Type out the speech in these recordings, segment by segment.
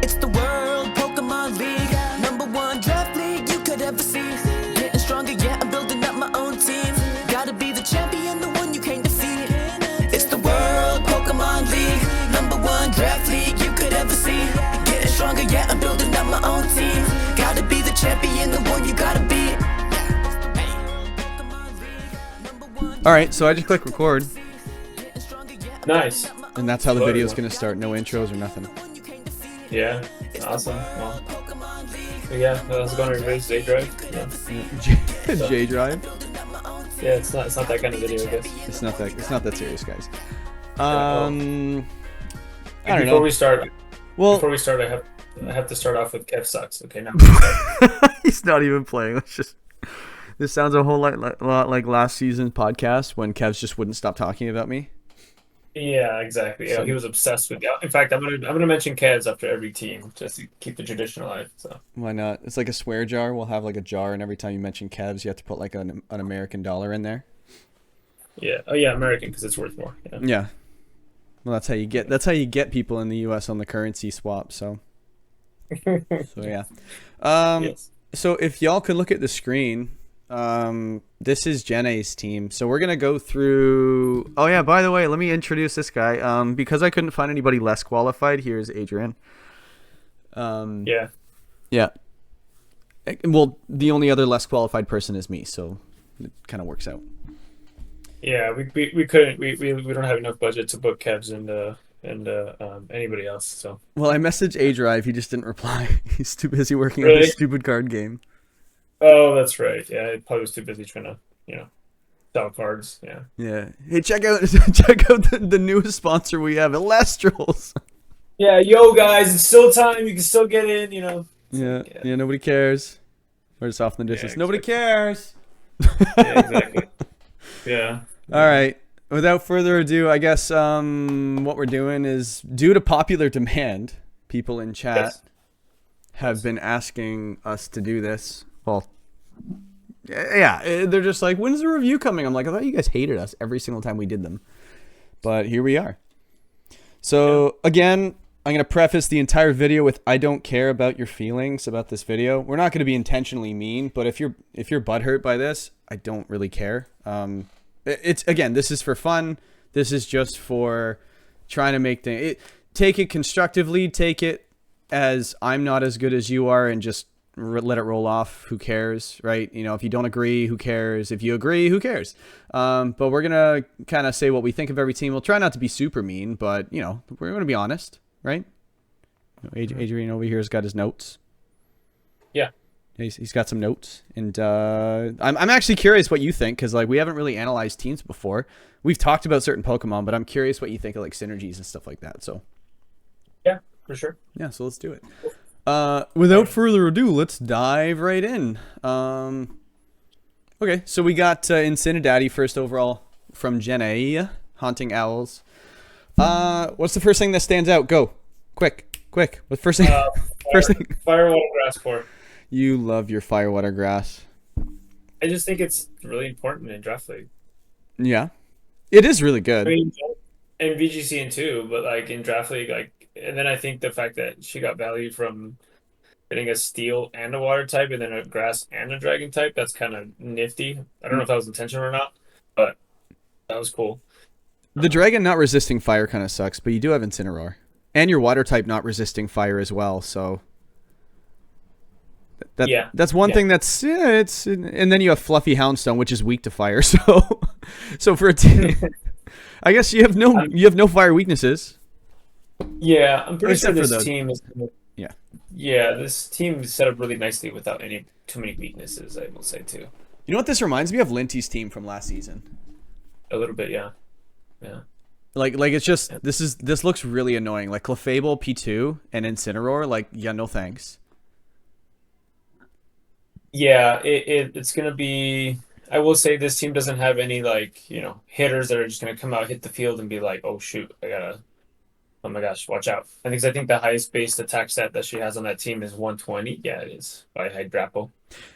It's the World Pokemon League, #1 draft league you could ever see. Getting stronger, yeah, I'm building up my own team. Gotta be the champion, the one you can't defeat. It's the World Pokemon League, #1 draft league you could ever see. Getting stronger, yeah, I'm building up my own team. Gotta be the champion, the one you gotta beat. All right, so I just click record, Nice. and that's how the video is going to start. No intros or nothing. Yeah. Awesome. Well, yeah, how's it going, everybody? Day drive. Yeah. J Drive. Yeah, it's not that kind of video, I guess. It's not that serious, guys. Well, I don't before know. we start, Well, I have to start off with Kev sucks. Okay, now. he's not even playing. Let's just. This sounds a whole lot like last season's podcast when Kevs just wouldn't stop talking about me. Yeah, exactly. Yeah, So- he was obsessed with. In fact, I'm gonna mention Kevs after every team just to keep the tradition alive. So. Why not? It's like a swear jar. We'll have like a jar, and every time you mention Kevs, you have to put like an American dollar in there. Yeah. Oh yeah, American because it's worth more. Yeah. Yeah. Well, that's how you get people in the U.S. on the currency swap. So yeah. Yes. So if y'all could look at the screen, this is Jenna's team. So we're gonna go through. Oh yeah, by the way, let me introduce this guy. Because I couldn't find anybody less qualified. Here's Adrian. Yeah. Yeah. Well, the only other less qualified person is me, so it kind of works out. Yeah. We couldn't. We don't have enough budget to book Kevs and anybody else. So. Well, I messaged A Drive. He just didn't reply. He's too busy working on Really? this stupid card game. Oh, that's right. Yeah, he probably was too busy trying to, sell cards. Yeah. Yeah. Hey, check out the newest sponsor we have, Elestrals. Yeah, yo guys, it's still time. You can still get in. Yeah. Nobody cares. We're just off in the distance. Yeah, Nobody cares. Yeah, exactly. Yeah. All right. Without further ado, I guess what we're doing is, due to popular demand, people in chat Yes. have been asking us to do this. Well, yeah, they're just like, when's the review coming? I'm like, I thought you guys hated us every single time we did them. But here we are. So, again, I'm going to preface the entire video with, I don't care about your feelings about this video. We're not going to be intentionally mean, but if you're butthurt by this, I don't really care. Again, this is for fun. This is just for trying to make things. Take it constructively. Take it as I'm not as good as you are, and just let it roll off. Who cares, right? If you don't agree, who cares? If you agree, who cares? But we're gonna kind of say what we think of every team. We'll try not to be super mean, but we're gonna be honest, right? Adrian over here has got his notes. Yeah. He's got some notes, and I'm actually curious what you think, because we haven't really analyzed teams before. We've talked about certain Pokemon, but I'm curious what you think of synergies and stuff like that. So Yeah, for sure. yeah, so let's do it. Without further ado, let's dive right in. Okay, so we got Incineraddy first overall from Jenna, Haunting Owls. What's the first thing that stands out? Go, quick. What's first thing? First thing. Fire, water, grass, core. You love your fire, water, grass. I just think it's really important in draft league. Yeah, it is really good. I mean, in VGC and too, but in draft league, and then I think the fact that she got value from getting a steel and a water type, and then a grass and a dragon type, that's kind of nifty. I don't know if that was intentional or not, but that was cool. The dragon not resisting fire kind of sucks, but you do have Incineroar, and your water type not resisting fire as well. So that's one thing that's it's, and then you have Fluffy Houndstone, which is weak to fire. So for a team, I guess you have no fire weaknesses. Yeah, I'm pretty sure Except for this those. team is. Yeah. Yeah, this team is set up really nicely without too many weaknesses. I will say too. You know what this reminds me of? Linty's team from last season. A little bit, yeah. Yeah. Like it's just this looks really annoying. Like Clefable, P2, and Incineroar. Yeah, no thanks. Yeah, it's gonna be. I will say this team doesn't have any hitters that are just gonna come out, hit the field, and be like, oh shoot, oh my gosh, watch out. I think the highest base attack stat that she has on that team is 120. Yeah, it is by Hydrapple.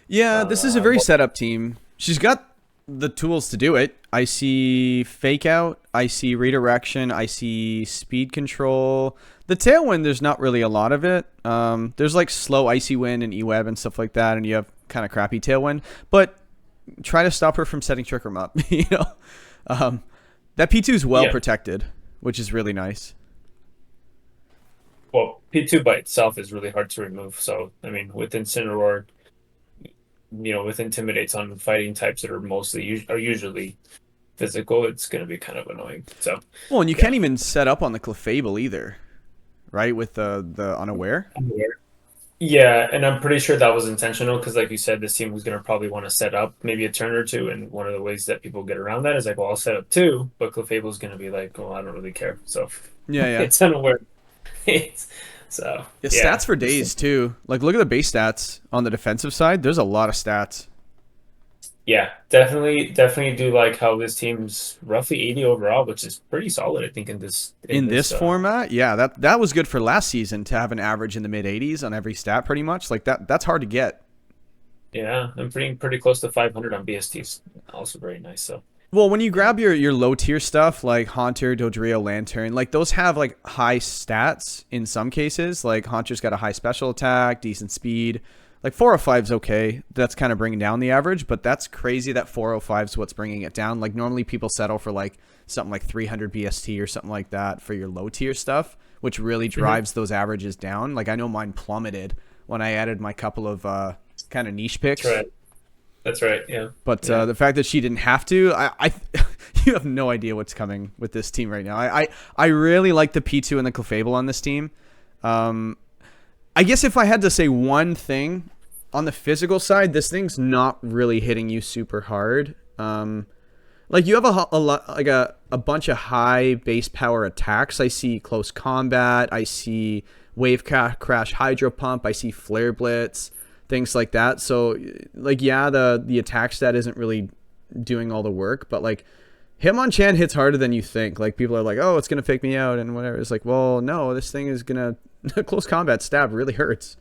Yeah, this is a very set up team. She's got the tools to do it. I see fake out, I see redirection, I see speed control. The tailwind, there's not really a lot of it. There's like slow icy wind and E-web and stuff like that, and you have kind of crappy tailwind. But try to stop her from setting trick room up. You know, that P2 is well protected, which is really nice. Well, P2 by itself is really hard to remove. So I mean, with Incineroar, with Intimidates on fighting types that are usually physical, it's going to be kind of annoying. So well, and you can't even set up on the Clefable either, right? With the unaware. Yeah, and I'm pretty sure that was intentional because, like you said, this team was going to probably want to set up maybe a turn or two, and one of the ways that people get around that is like, well, I'll set up two, but Clefable's going to be like, well, I don't really care. So yeah, it's unaware. So stats for days too. Like, look at the base stats on the defensive side. There's a lot of stats. Yeah, definitely do like how this team's roughly 80 overall, which is pretty solid, I think, in this format. Yeah, that was good for last season to have an average in the mid 80s on every stat, pretty much. Like that's hard to get. Yeah, I'm pretty close to 500 on BSTs. Also very nice. So. Well, when you grab your low tier stuff like Haunter, Dodrio, Lantern, like those have like high stats in some cases. Like Haunter's got a high special attack, decent speed. Like 405 is okay. That's kind of bringing down the average, but that's crazy that 405 is what's bringing it down. Like normally people settle for like something like 300 BST or something like that for your low tier stuff, which really drives those averages down. Like I know mine plummeted when I added my couple of kind of niche picks. That's right. Yeah. But the fact that she didn't have to, I you have no idea what's coming with this team right now. I really like the P2 and the Clefable on this team. I guess if I had to say one thing on the physical side, this thing's not really hitting you super hard. Like you have a bunch of high base power attacks. I see close combat. I see wave crash, hydro pump. I see flare blitz, things like that. So like, yeah, the attack stat isn't really doing all the work, but like Hitmonchan hits harder than you think. Like people are like, oh, it's going to fake me out and whatever. It's like, well, no, this thing is going to close combat stab really hurts.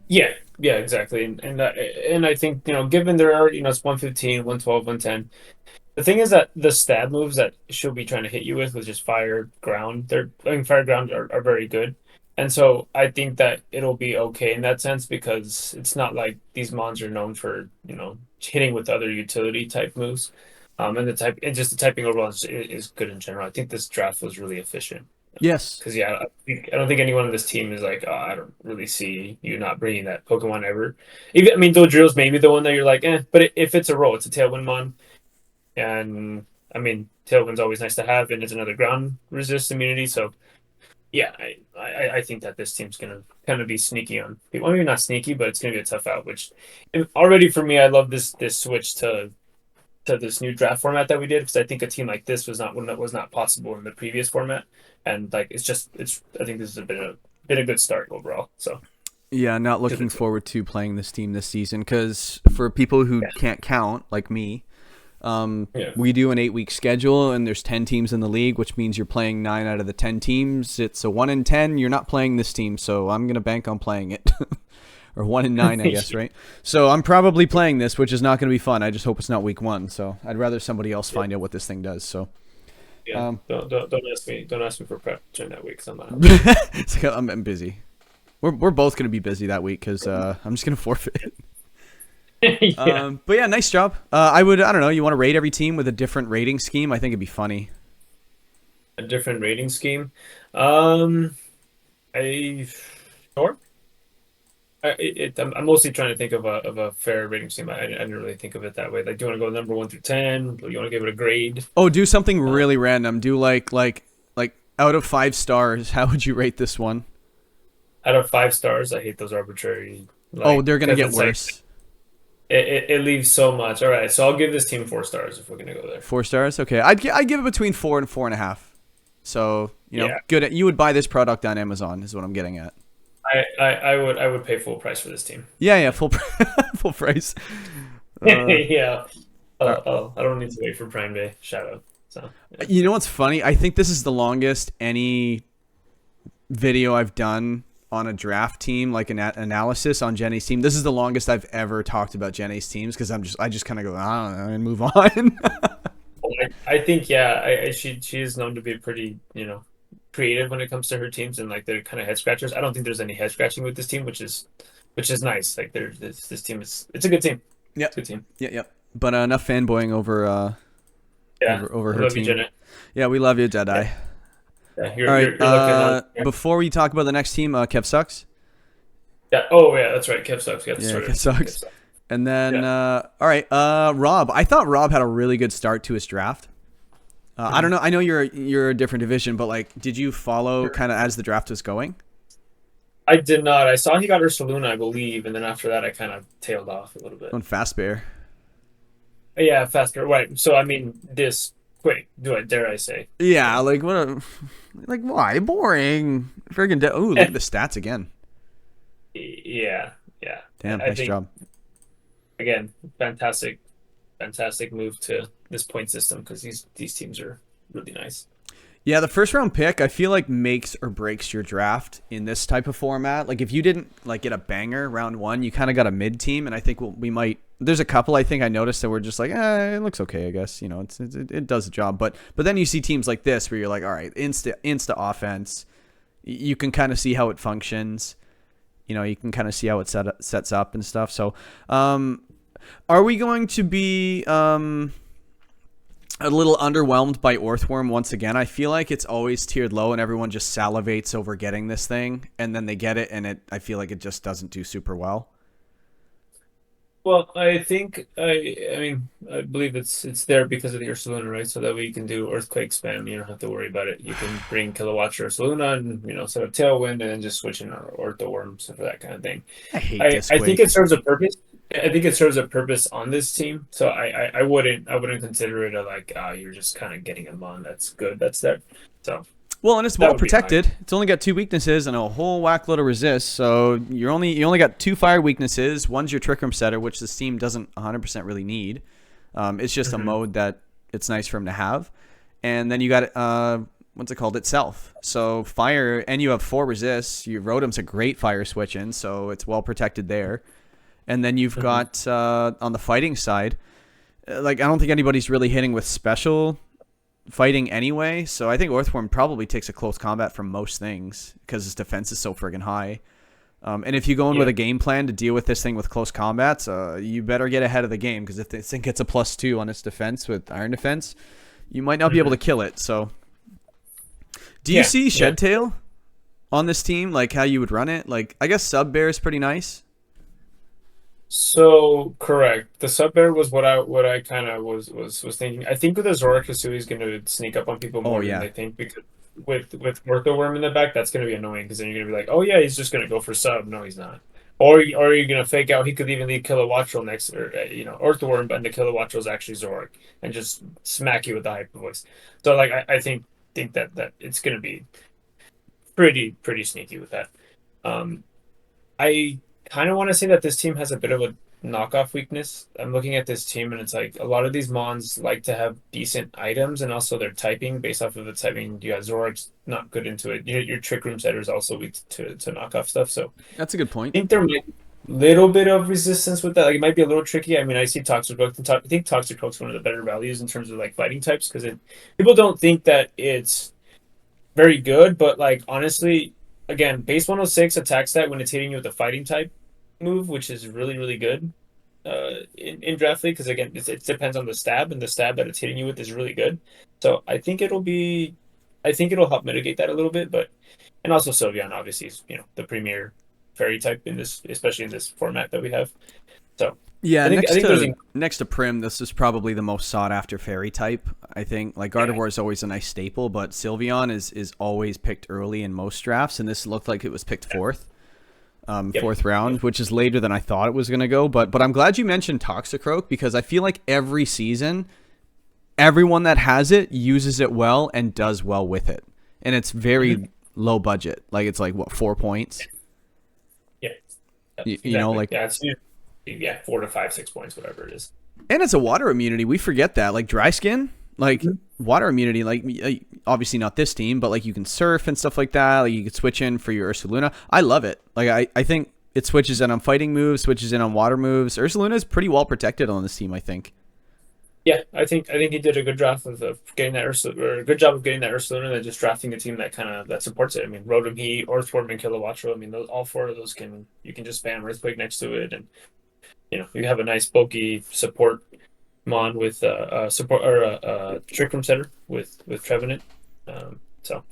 Yeah, exactly. And I think, given there are, it's 115, 112, 110. The thing is that the stab moves that she'll be trying to hit you with just fire, ground. Fire, ground are very good. And so I think that it'll be okay in that sense because it's not like these mons are known for, hitting with other utility type moves. And just the typing overall is good in general. I think this draft was really efficient. Yes. Because I don't think anyone on this team is like, oh, I don't really see you not bringing that Pokemon ever. Dodrill's maybe the one that you're like, but if it's a roll, it's a Tailwind mon, and Tailwind's always nice to have, and it's another ground resist immunity. So, yeah, I think that this team's gonna kind of be sneaky on people. Maybe not sneaky, but it's gonna be a tough out. Which already for me, I love this switch to this new draft format that we did because I think a team like this was not possible in the previous format, and like I think this has been a good start overall. So yeah, not looking forward to playing this team this season because for people who can't count like me, we do an 8-week schedule and there's 10 teams in the league, which means you're playing 9 out of the 10 teams. It's a 1 in 10. You're not playing this team, so I'm gonna bank on playing it. Or 1 in 9, I guess, right? So I'm probably playing this, which is not going to be fun. I just hope it's not week 1. So I'd rather somebody else find out what this thing does. So yeah, don't ask me. Don't ask me for prep during that week. Cause I'm not. I'm busy. We're both going to be busy that week because I'm just going to forfeit. But yeah, nice job. I don't know. You want to rate every team with a different rating scheme? I think it'd be funny. A different rating scheme. Sure. I'm mostly trying to think of a fair rating scheme. I didn't really think of it that way. Like, do you want to go number 1 through 10? Do you want to give it a grade? Oh, do something really random. Do like out of 5 stars. How would you rate this one? Out of 5 stars, I hate those arbitrary. They're gonna get worse. It leaves so much. All right, so I'll give this team 4 stars if we're gonna go there. 4 stars, okay. I'd give it between 4 and 4.5. So good. You would buy this product on Amazon, is what I'm getting at. I would pay full price for this team. Yeah, full price. Yeah. I don't need to wait for Prime Day. Shout out. So yeah. You know what's funny? I think this is the longest any video I've done on a draft team, like an analysis on Jenny's team. This is the longest I've ever talked about Jenny's teams because I just kind of go, I don't know, and move on. I think she is known to be pretty creative when it comes to her teams, and like they're kind of head scratchers. I don't think there's any head scratching with this team, which is nice. Like this team it's a good team. Yeah, it's a good team. Yeah. But enough fanboying over over her team. Jenna. Yeah, we love you, Deadeye. Yeah, All right. you're looking before we talk about the next team, Kev sucks. Yeah. Oh yeah, that's right. Kev sucks. Kev sucks. And then, all right, Rob. I thought Rob had a really good start to his draft. I don't know. I know you're a different division, but like, did you follow kind of as the draft was going? I did not. I saw he got Ursaluna, I believe, and then after that, I kind of tailed off a little bit. On Fast Bear. Yeah, faster. Right. So I mean, this quick. Dare I say? Yeah. Like what? Why? Boring. Friggin' ooh, look at the stats again. Yeah. Damn. Nice job. Again, fantastic move to this point system because these teams are really nice. Yeah, the first round pick I feel like makes or breaks your draft in this type of format. Like if you didn't like get a banger round 1, you kind of got a mid team, and I think we might. There's a couple I think I noticed that were just like, it looks okay, I guess. It does the job, but then you see teams like this where you're like, all right, insta offense. You can kind of see how it functions. You can kind of see how it sets up and stuff. So, are we going to be a little underwhelmed by Orthworm once again? I feel like it's always tiered low and everyone just salivates over getting this thing, and then they get it, and I feel like it just doesn't do super well. Well, I think I believe it's there because of the Ursaluna, right? So that way you can do Earthquake spam. You don't have to worry about it. You can bring Kilowatts or Ursaluna and set up Tailwind and then just switch in Orthoworm for that kind of thing. I hate this. I think it serves a purpose. I think it serves a purpose on this team. So I wouldn't consider it you're just kind of getting a mon that's good. That's there. So well, and it's well protected. It's only got 2 weaknesses and a whole whack load of resists. So you only got 2 fire weaknesses. One's your Trick Room setter, which this team doesn't 100% really need. It's just a mode that it's nice for him to have. And then you got what's it called itself. So fire, and you have 4 resists. Your Rotom's a great fire switch in, so it's well protected there. And then you've got on the fighting side, I don't think anybody's really hitting with special fighting anyway. So I think Orthworm probably takes a close combat from most things because his defense is so friggin' high. And if you go in with a game plan to deal with this thing with close combats, you better get ahead of the game, because if this thing gets a +2 on its defense with Iron Defense, you might not be able to kill it. So do you see Shedtail on this team, like how you would run it? Like, I guess Sub Bear is pretty nice. So correct. The sub bear was what I kind of was thinking. I think with the Zora Kasui is going to sneak up on people more than I think, because with Orthoworm in the back, that's going to be annoying, because then you're going to be like, oh yeah, he's just going to go for sub. No, he's not. Or you're going to fake out. He could even leave Kilowattrel next, or Orthoworm, and the Kilowattrel is actually Zorak, and just smack you with the hyper voice. So I think that it's going to be pretty sneaky with that. I kind of want to say that this team has a bit of a knockoff weakness. I'm looking at this team, and it's like a lot of these mons like to have decent items, and also their typing based off of its typing. You got Zorak's not good into it. Your Trick Room setter is also weak to knockoff stuff. So that's a good point. I think there might be a little bit of resistance with that. Like, it might be a little tricky. I mean, I see Toxic Hook. I think Toxic Hook's one of the better values in terms of fighting types, because people don't think that it's very good, but honestly, again, base 106 attacks that when it's hitting you with a fighting type move, which is really, really good in Draft League, because again, it depends on the stab, and the stab that it's hitting you with is really good. So I think it'll help mitigate that a little bit, and also Sylveon obviously is the premier fairy type in this, especially in this format that we have. So yeah, next to Prim, this is probably the most sought after fairy type. I think Gardevoir is always a nice staple, but Sylveon is always picked early in most drafts, and this looked like it was picked fourth round, which is later than I thought it was going to go. But I'm glad you mentioned Toxicroak, because I feel like every season, everyone that has it uses it well and does well with it, and it's very low budget. It's 4 points. Yeah, exactly. It's 4 to 5, 6 points, whatever it is. And it's a water immunity. We forget that. Dry skin, water immunity, like obviously not this team, but like you can surf and stuff like that. Like you could switch in for your Ursaluna. I love it. Like I think it switches in on fighting moves, switches in on water moves. Ursaluna is pretty well protected on this team, I think. Yeah, I think he did a good draft of getting that Ursula, or a good job of getting that Ursula, and then just drafting a team that that supports it. I mean, Rotom, Heat, Orthworm, and Kilowattrel. I mean, all four of those you can just spam Earthquake next to it, and you have a nice bulky support mon with support or Trick Room Center with Trevenant. So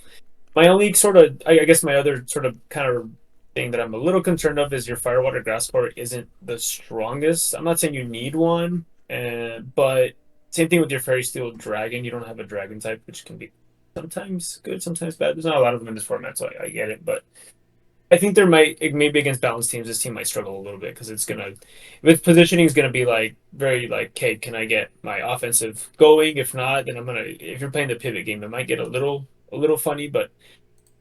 my only sort of, I guess my other sort of kind of thing that I'm a little concerned of is your Firewater Grass core isn't the strongest. I'm not saying you need one, but same thing with your Fairy Steel Dragon. You don't have a Dragon type, which can be sometimes good, sometimes bad. There's not a lot of them in this format, so I get it. But I think maybe against balanced teams, this team might struggle a little bit because with positioning is gonna be like very like, okay, can I get my offensive going? If not, then if you're playing the pivot game, it might get a little funny. But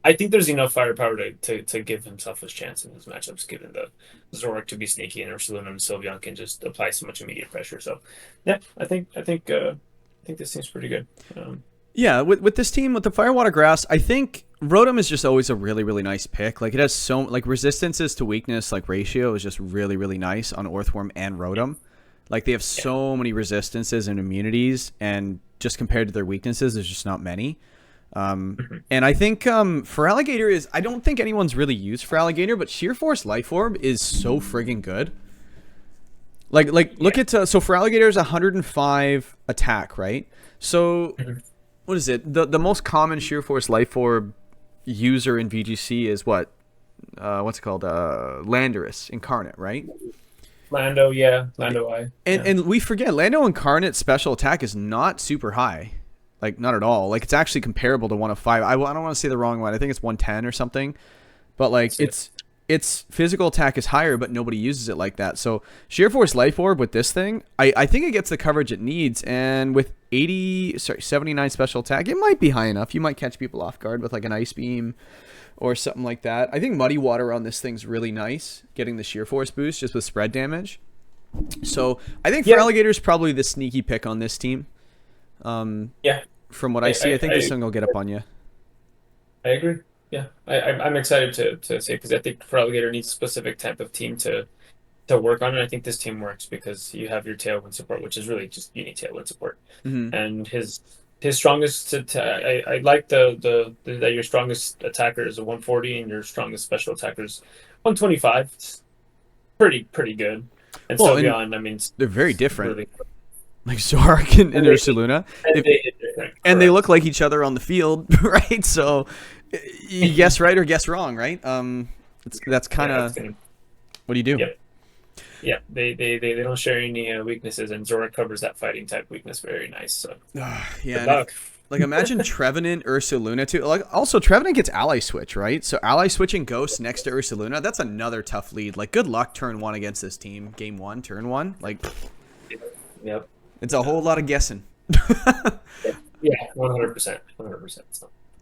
I think there's enough firepower to give himself his chance in his matchups, given the Zoroark to be sneaky and Ursaluna and Sylveon can just apply so much immediate pressure. So, yeah, I think this seems pretty good. Yeah, with this team, with the Firewater Grass, I think Rotom is just always a really, really nice pick. Like, it has resistances to weakness, like, ratio is just really, really nice on Orthworm and Rotom. Like, they have so many resistances and immunities, and just compared to their weaknesses, there's just not many. And I think for Alligator I don't think anyone's really used for Alligator, but Sheer Force Life Orb is so friggin' good. Look at so for Alligator is 105 attack, right? So what is it? The most common Sheer Force Life Orb user in VGC is what's it called? Landorus Incarnate, right? Lando, yeah, Lando I. And we forget Lando Incarnate special attack is not super high. Like, not at all. Like, it's actually comparable to 105. I don't want to say the wrong one. I think it's 110 or something. But, like, its physical attack is higher, but nobody uses it like that. So, Sheer Force Life Orb with this thing, I think it gets the coverage it needs. And with 79 special attack, it might be high enough. You might catch people off guard with, like, an Ice Beam or something like that. I think Muddy Water on this thing's really nice, getting the Sheer Force boost just with spread damage. So, I think for Alligator's probably the sneaky pick on this team. From what I see, I think this thing will get up on you. I agree. Yeah, I'm excited to say, because I think for Alligator needs a specific type of team to work on, and I think this team works because you have your Tailwind support, which is really just you need Tailwind support, and his strongest. I like that your strongest attacker is a 140 and your strongest special attacker is 125. It's pretty good. And Sylveon, I mean, they're very different. Really, like Zoroark and Ursaluna. And they look like each other on the field, right? So you guess right or guess wrong, right? That's kind of what do you do? Yep. Yeah, they don't share any weaknesses, and Zoroark covers that fighting type weakness very nice. So yeah, like imagine Trevenant, Ursaluna too. Like also Trevenant gets ally switch, right? So ally switching Ghost next to Ursaluna, that's another tough lead. Like good luck turn 1 against this team. Game 1, turn 1, like yep. It's a whole lot of guessing. Yeah, 100%.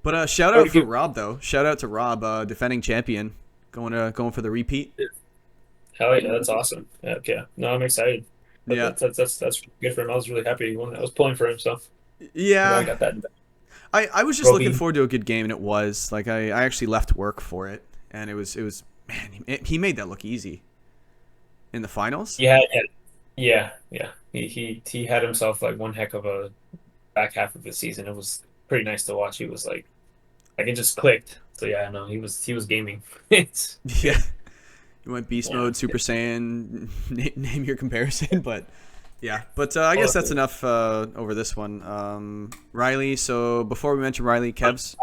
But shout out for Rob though. Shout out to Rob, defending champion, going for the repeat. Hell yeah, that's awesome. Yeah. No, I'm excited. Yeah, that's good for him. I was really happy when I was pulling for him. So yeah, I got that. I was just looking forward to a good game, and it was like I actually left work for it, and it was man, he made that look easy in the finals. Yeah. He had himself like one heck of a back half of the season. It was pretty nice to watch. He was like it just clicked. So yeah, no, he was gaming. Yeah, you went beast mode, Super Saiyan. Name your comparison, but yeah. But I guess that's enough over this one. Riley. So before we mention Riley, Kev's.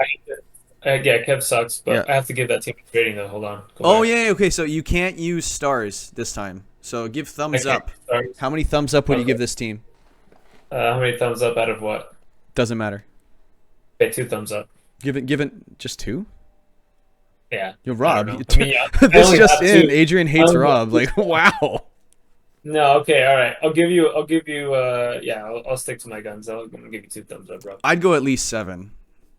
Yeah, Kev sucks, but I have to give that team a rating though. Hold on. Yeah. Okay, so you can't use stars this time. So give thumbs up. Stars. How many thumbs up would you give this team? How many thumbs up out of what? Doesn't matter. Okay, 2 thumbs up. Give it just 2? Yeah. Yo, Rob. This just in. Adrian hates Rob. Like, wow. No, okay, all right. I'll give you. I'll stick to my guns. I'm gonna give you 2 thumbs up, bro. I'd go at least 7,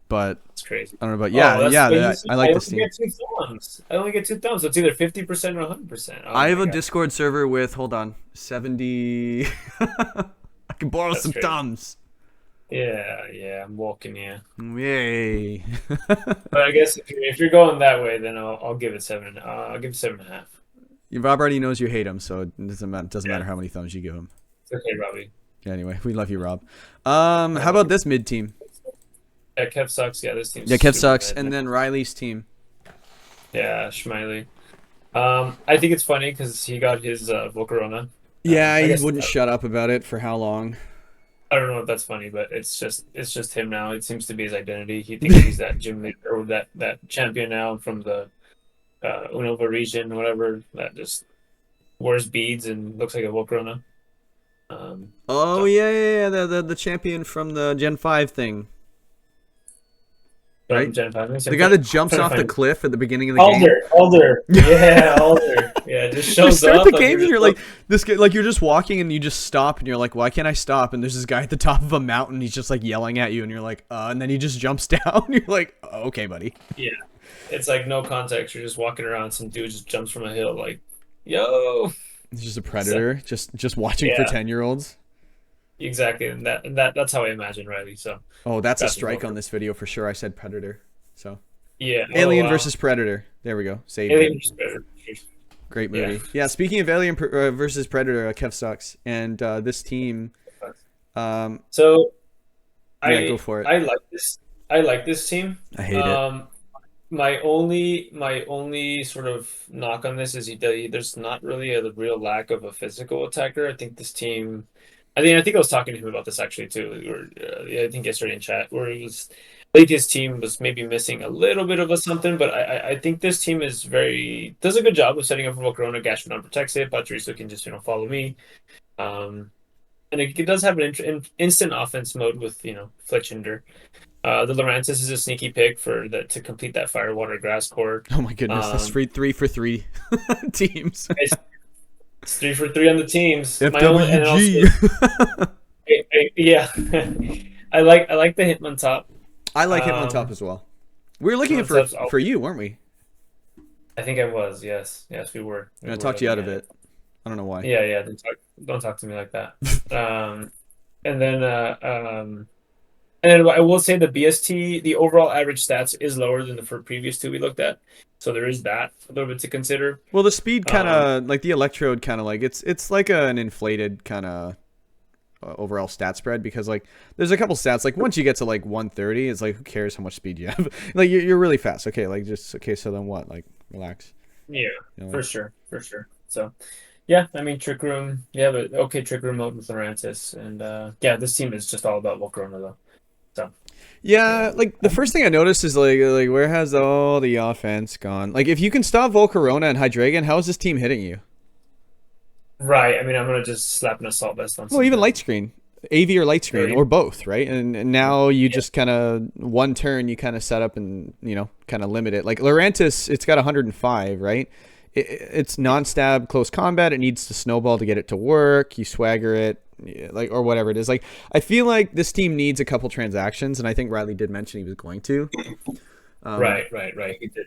but it's crazy. I don't know, but I like this team. I only get 2 thumbs. So it's either 50% or 100%. I have a Discord server with 70. I can borrow some thumbs. Yeah, I'm walking, yeah. Yay. But I guess if you're going that way, then I'll give it seven. I'll give it 7.5. Rob already knows you hate him, so it doesn't Yeah, matter how many thumbs you give him. it's okay, Robbie. Anyway, we love you, Rob. I How love about you. this mid team? Yeah, Kev sucks. Yeah, this team's Yeah, Kev super sucks, mid, and man. then Riley's team. Yeah, Schmiley. I think it's funny because he got his Volcarona. Yeah, I he guess wouldn't shut up about it for how long? I don't know if that's funny, but it's just him now. It seems to be his identity. He thinks he's that gym leader or that champion now from the Unova region, whatever. That just wears beads and looks like a Volcarona. Oh So yeah, the champion from the Gen 5 thing, from right? Gen 5. The guy that jumps Trying to off the find cliff at the beginning of the game. Alder. Yeah, Alder. Yeah, just You shows start up the like game you're and just you're like this guy, like you're just walking and you just stop and you're like, why can't I stop? And there's this guy at the top of a mountain. He's just like yelling at you and you're like, and then he just jumps down. And you're like, oh, okay, buddy. yeah. It's like no context. You're just walking around. Some dude just jumps from a hill. Like, yo. He's just a So, predator, just watching for yeah, 10-year-olds. exactly. And that's how I imagine Riley. So Oh, that's a got the strike on Volker. this video for sure. I said predator. So Yeah. Oh Alien wow. versus Predator. There we go. Saved it. Alien is better. Great Yeah. movie. Yeah. Speaking of Alien versus Predator, Kev sucks, and this team. Um, So yeah, go I for it. I like this. I like this team. I hate it. Um, my only sort of knock on this is there's not really a real lack of a physical attacker. I think this team. I think I was talking to him about this actually too. Yeah, I think yesterday in chat where it was. I think his team was maybe missing a little bit of a something, but I think this team is very does a good job of setting up for Volcarona. Gastrodon protects it. Patricio can just follow me. Um, and it does have an instant offense mode with Fletchinder. The Lurantis is a sneaky pick for that to complete that fire, water, grass core. Oh my goodness, that's Um, free 3 for 3 teams. it's 3 for 3 on the teams. My only and also FWG. yeah, I like the Hitman top. I like him on top Um, as well. We were looking Hitman for top's for you, weren't we? I think I was yes we were I talked you out looking of at it. it. I don't know why. Yeah, don't talk to me like that. And then and then I will say the BST, the overall average stats is lower than the previous two we looked at. So there is that a little bit to consider. Well, the speed kind Um, of like the electrode kind of like it's like an inflated kind of overall stat spread because like there's a couple stats like once you get to like 130 it's like who cares how much speed you have. Like you're really fast, okay, like just okay, so then what, like relax, yeah, you know, for like, sure, for sure. So yeah, I mean Trick Room, yeah, but okay, Trick Room mode with Lurantis, and yeah, this team is just all about Volcarona though. So yeah, yeah, like the first thing I noticed is like where has all the offense gone? Like if you can stop Volcarona and Hydreigon, how is this team hitting you? right. I mean, I'm gonna just slap an assault vest on Well, even something. light screen, AV or light Or screen, or both, right? And now you yeah, just kind of one turn you kind of set up and kind of limit it. Like Lurantis, it's got 105, right? It's non-stab close combat. It needs to snowball to get it to work. You swagger it, yeah, like or whatever it is. Like I feel like this team needs a couple transactions, and I think Riley did mention he was going to. Um, right.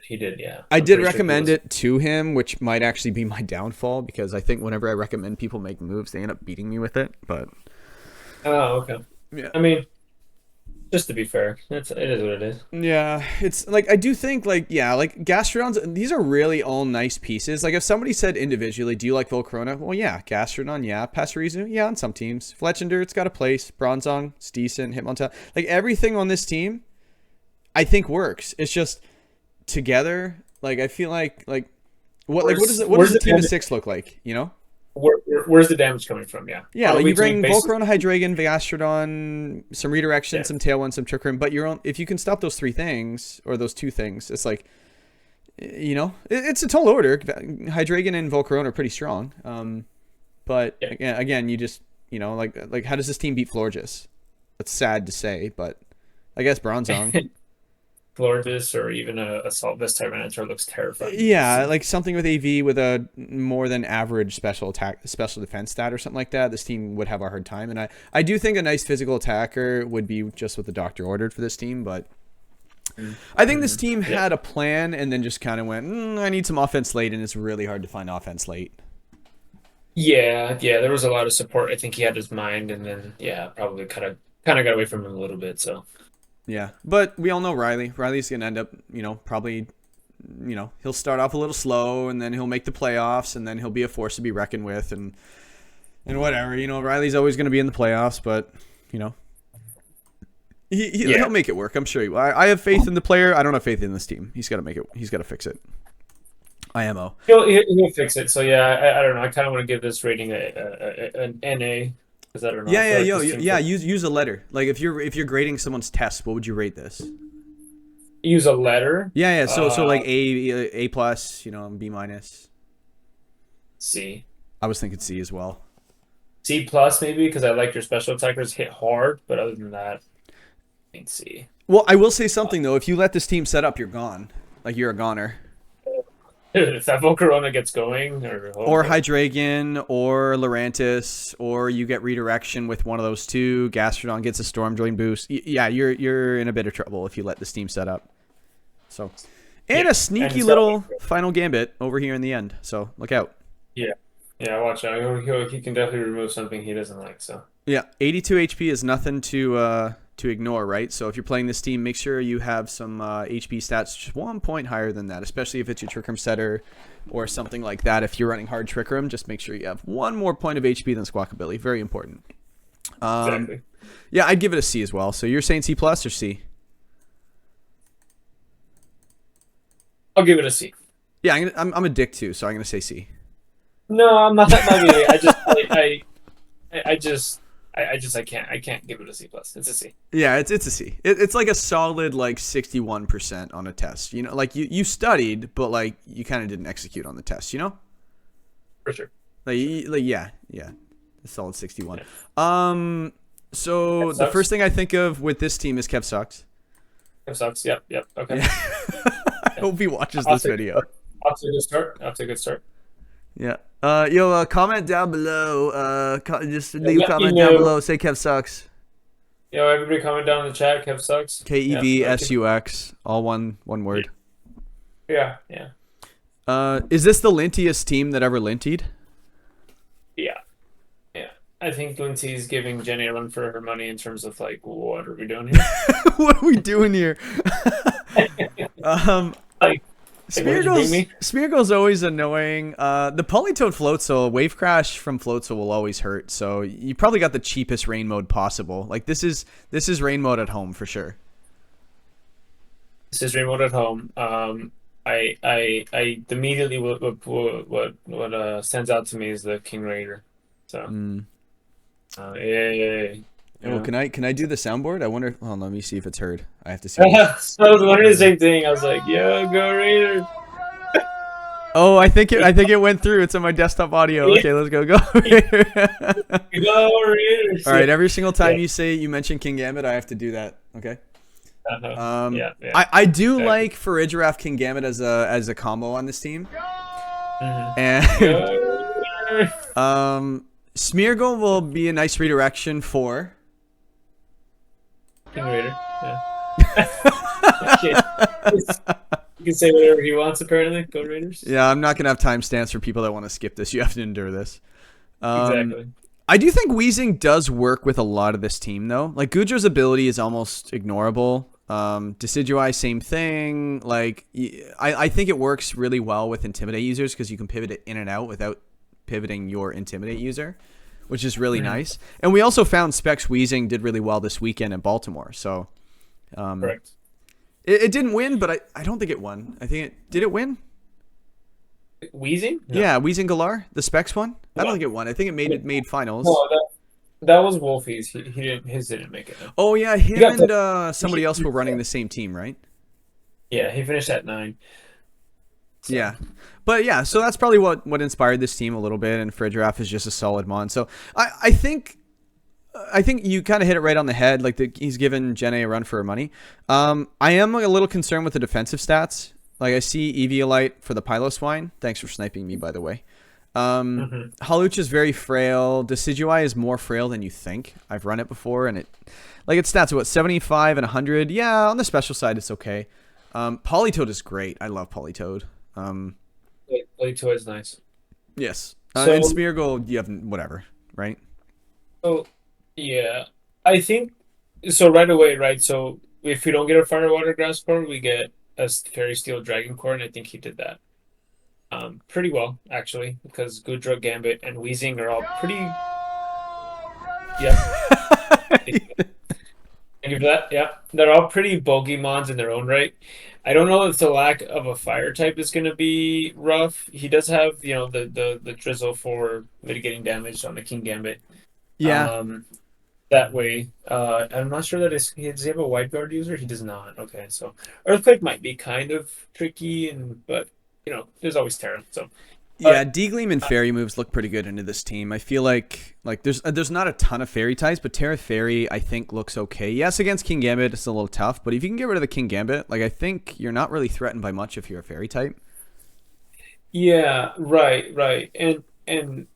He did. Yeah, I I'm did pretty sure he recommend was. it to him, which might actually be my downfall because I think whenever I recommend people make moves, they end up beating me with it. But Oh, okay. yeah. I mean, just to be fair, it is what it is. Yeah, it's like I do think like yeah, like Gastrodons. These are really all nice pieces. Like if somebody said individually, "Do you like Volcarona?" Well, yeah, Gastrodon, yeah, Pastirizu, yeah, on some teams. Fletchinder, it's got a place. Bronzong, it's decent. Hitmontop, like everything on this team, I think works. It's just together. Like I feel like what does what does Where's a the team of damage? 6 look like? You know? Where's the damage coming from? Yeah. Yeah, Are like we you doing bring basic? Volcarona, Hydreigon, Gastrodon, some redirection, Yeah. some Tailwind, some Trick Room, but if you can stop those 3 things or those 2 things, it's like it's a tall order. Hydreigon and Volcarona are pretty strong. But Yeah. again, you just like how does this team beat Florges? That's sad to say, but I guess Bronzong. Florges or even a assault vest Tyranitar looks terrifying to Yeah, see. like something with AV with a more than average special defense stat or something like that. This team would have a hard time, and I do think a nice physical attacker would be just what the doctor ordered for this team. But I think this team Yeah. had a plan and then just kind of went, I need some offense late, and it's really hard to find offense late. Yeah, there was a lot of support. I think he had his mind, and then yeah, probably kind of kind of got away from him a little bit. So Yeah, but we all know Riley. Riley's gonna end up, probably, he'll start off a little slow, and then he'll make the playoffs, and then he'll be a force to be reckoned with, and whatever. Riley's always gonna be in the playoffs, but he'll make it work. I'm sure he will. I have faith in the player. I don't have faith in this team. He's got to make it. He's got to fix it. IMO. he'll fix it. So yeah, I don't know. I kind of want to give this rating an NA because I don't know. Yeah. Use a letter. Like if you're grading someone's test, what would you rate this? Use a letter. Yeah. So like A plus, B minus. C. I was thinking C as well. C plus maybe because I like your special attackers hit hard, but other than that, I think C. Well, I will say something though. If you let this team set up, you're gone. Like you're a goner. If that Volcarona gets going, or Hydreigon, or Lurantis, or you get redirection with one of those two, Gastrodon gets a Storm Drain boost. Yeah, you're in a bit of trouble if you let this team set up. So, and a sneaky little final gambit over here in the end. So look out. Yeah, watch out. He can definitely remove something he doesn't like. So yeah, 82 HP is nothing to ignore, right? So if you're playing this team, make sure you have some HP stats just 1 point higher than that, especially if it's your Trick Room setter or something like that. If you're running hard Trick Room, just make sure you have 1 more point of HP than Squawkabilly. Very important. exactly. Yeah, I'd give it a C as well. So you're saying C plus or C? I'll give it a C. Yeah, I'm a dick too, so I'm gonna say C. No, I'm not that ugly. I can't give it a C plus. It's a C. Yeah, it's a C. It's like a solid like 61% on a test. Like you studied, but like you kind of didn't execute on the test. For sure. Like yeah, a solid 61. Yeah. So the first thing I think of with this team is Kev sucks. Kev sucks. Yep. Okay. Yeah. I hope he watches this video. Off to a good start. Yeah. Comment down below. Just leave a comment down below. Say Kev sucks. Yo, everybody comment down in the chat. Kev sucks. KEVSUX. All one word. Yeah. Is this the lintiest team that ever lintied? Yeah. I think Lindsay's giving Jenny a run for her money in terms of like, what are we doing here? What are we doing here? Smeargle's always annoying. The Polytoad Floatzel, Wave Crash from Floatzel will always hurt. So you probably got the cheapest rain mode possible. Like this is rain mode at home for sure. This is rain mode at home. I immediately what stands out to me is the King Raider. So yeah. Oh, can I do the soundboard? I wonder. Hold on, let me see if it's heard. I have to see. So I was wondering the same thing. I was like, "Yo, go Raiders!" Oh, I think it went through. It's on my desktop audio. Okay, let's go Raiders. Go Raiders! All right, every single time you mention King Gambit, I have to do that. Okay. Yeah. I do like Farigiraf King Gambit as a combo on this team. And Smeargle will be a nice redirection for King Raider. Yeah. You can say whatever he wants. Apparently, go Raiders. Yeah, I'm not gonna have timestamps for people that want to skip this. You have to endure this. Exactly. I do think Weezing does work with a lot of this team, though. Like Goodrow's ability is almost ignorable. Decidueye, same thing. Like I think it works really well with Intimidate users because you can pivot it in and out without pivoting your Intimidate user, which is really nice. And we also found Specs Weezing did really well this weekend in Baltimore. So, correct. It didn't win, but I don't think it won. I think did it win? Weezing? No. Yeah, Weezing Galar, the Specs one. I don't think it won. I think it made finals. No, that was Wolfie's. His didn't make it. Oh yeah, him and somebody else were running the same team, right? Yeah, he finished at 9. So. Yeah, but yeah, so that's probably what inspired this team a little bit, and Farigiraf is just a solid mon. So I think you kind of hit it right on the head. Like he's given Jenny a run for her money. I am a little concerned with the defensive stats. Like I see Eviolite for the Piloswine. Thanks for sniping me, by the way. Hawlucha is very frail. Decidueye is more frail than you think. I've run it before, and its stats are what 75 and 100. Yeah, on the special side, it's okay. Politoed is great. I love Politoed. Politoed is nice. Yes. So, and Smeargle, you have whatever, right? So, yeah, I think So right away, right? So if we don't get a fire water grass core, we get a fairy steel dragon core, and I think he did that pretty well actually, because Gudra, Gambit, and Weezing are all pretty. Yep. Thank you for that. Yeah, they're all pretty bulky mons in their own right. I don't know if the lack of a fire type is going to be rough. He does have, the drizzle for mitigating damage on the King Gambit. Yeah. Um, that way. I'm not sure that does he have a wide guard user? He does not. Okay, so Earthquake might be kind of tricky, but there's always Terra. So, Yeah, but D-Gleam and Fairy moves look pretty good into this team. I feel like there's not a ton of Fairy types, but Terra Fairy I think looks okay. Yes, against King Gambit it's a little tough, but if you can get rid of the King Gambit, like I think you're not really threatened by much if you're a Fairy type. yeah, right, right, and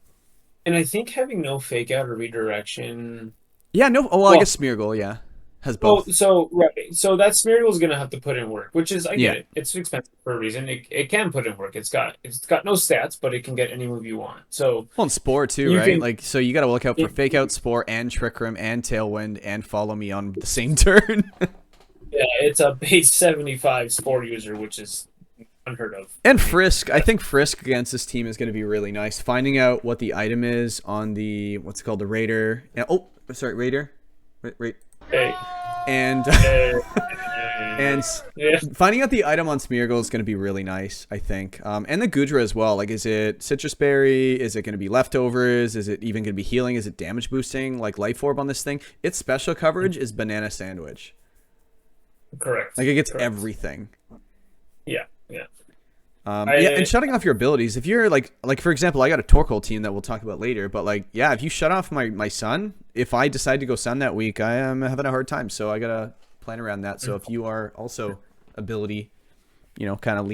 I think having no fake out or redirection. Yeah, no. Oh, well, I Well, guess Smeargle, yeah, has well, both. so right, so that Smeargle is gonna have to put in work, which is I get Yeah. it. It's expensive for a reason. It can put in work. It's got no stats, but it can get any move you want. So Well, and Spore too, you right? can. Like, so you got to look out for It, Fake Out, Spore, and Trick Room, and Tailwind, and Follow Me on the same turn. yeah, it's a base 75 Spore user, which is unheard of. And I mean, Frisk. I think Frisk against this team is going to be really nice. Finding out what the item is on the, what's it called, the Raider. Yeah, oh, sorry, Raider. Wait. hey, And hey, and yeah, finding out the item on Smeargle is going to be really nice, I think. And the Gudra as well. Like, is it Citrus Berry? Is it going to be leftovers? Is it even going to be healing? Is it damage boosting? Like Life Orb on this thing? Its special coverage is Banana Sandwich. correct, Like, it gets correct. everything. Yeah, yeah. Yeah, and I shutting off your abilities. If you're like for example, I got a Torkoal team that we'll talk about later. But like, yeah, if you shut off my Sun, if I decide to go Sun that week, I am having a hard time. So I gotta plan around that. So if you are also ability, kind of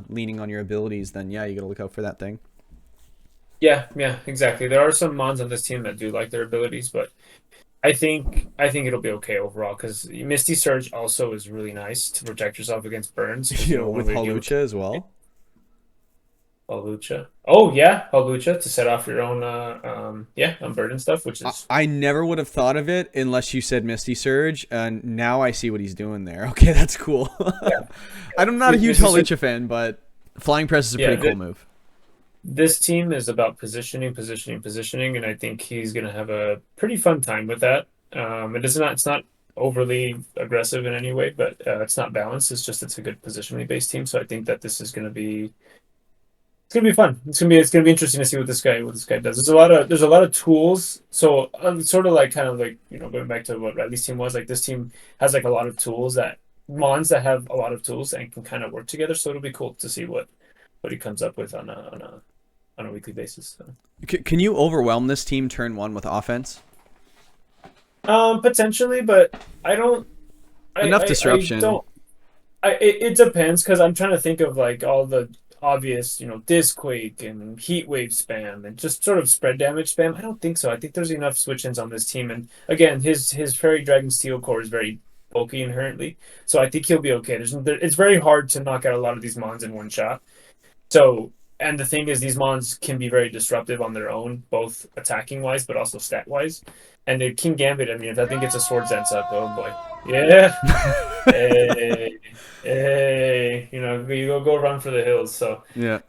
leaning on your abilities, then yeah, you gotta look out for that thing. yeah, exactly. There are some mons on this team that do like their abilities, but I think it'll be okay overall because Misty Surge also is really nice to protect yourself against burns. Because when With we deal with Hawlucha as well. Hawlucha. Oh yeah, Hawlucha to set off your own unburden stuff, which is I never would have thought of it unless you said Misty Surge, and now I see what he's doing there. Okay, that's cool. yeah. I'm not a huge Misty Surge, Hawlucha fan, but Flying Press is a yeah. pretty cool move. This team is about positioning, and I think he's gonna have a pretty fun time with that. It's not overly aggressive in any way, but it's not balanced. It's a good positionally based team. So I think that this is gonna be it's gonna be fun. It's gonna be interesting to see what this guy does. There's a lot of tools. So sort of like kind of like going back to what Riley's team was like. This team has like a lot of tools that mons that have a lot of tools and can kind of work together. So it'll be cool to see what he comes up with on a weekly basis. So. Can you overwhelm this team turn one with offense? Potentially, but I don't. Enough I disruption. don't. It depends because I'm trying to think of like all the obvious, Disquake and Heat Wave spam and just sort of spread damage spam. I don't think so. I think there's enough switch ins on this team, and again, his Fairy Dragon Steel core is very bulky inherently, so I think he'll be okay. It's very hard to knock out a lot of these mons in one shot. So, and the thing is, these mons can be very disruptive on their own, both attacking wise, but also stat wise. And the King Gambit, I mean, if I think it's a Swords Dance up, oh boy, yeah, hey, hey, you go run for the hills. So, Yeah.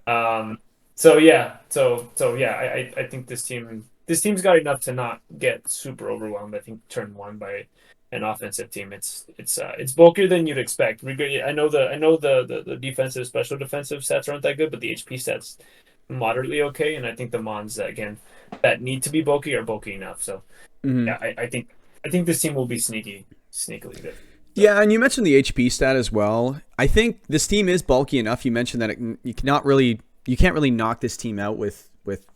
so yeah, I think this team's got enough to not get super overwhelmed. I think turn one by an offensive team. It's bulkier than you'd expect. I know the defensive special defensive stats aren't that good, but the HP stats moderately okay. And I think the mons that need to be bulky are bulky enough. So Mhm. yeah, I think this team will be sneakily good. Yeah, and you mentioned the HP stat as well. I think this team is bulky enough. You mentioned that you can't really knock this team out with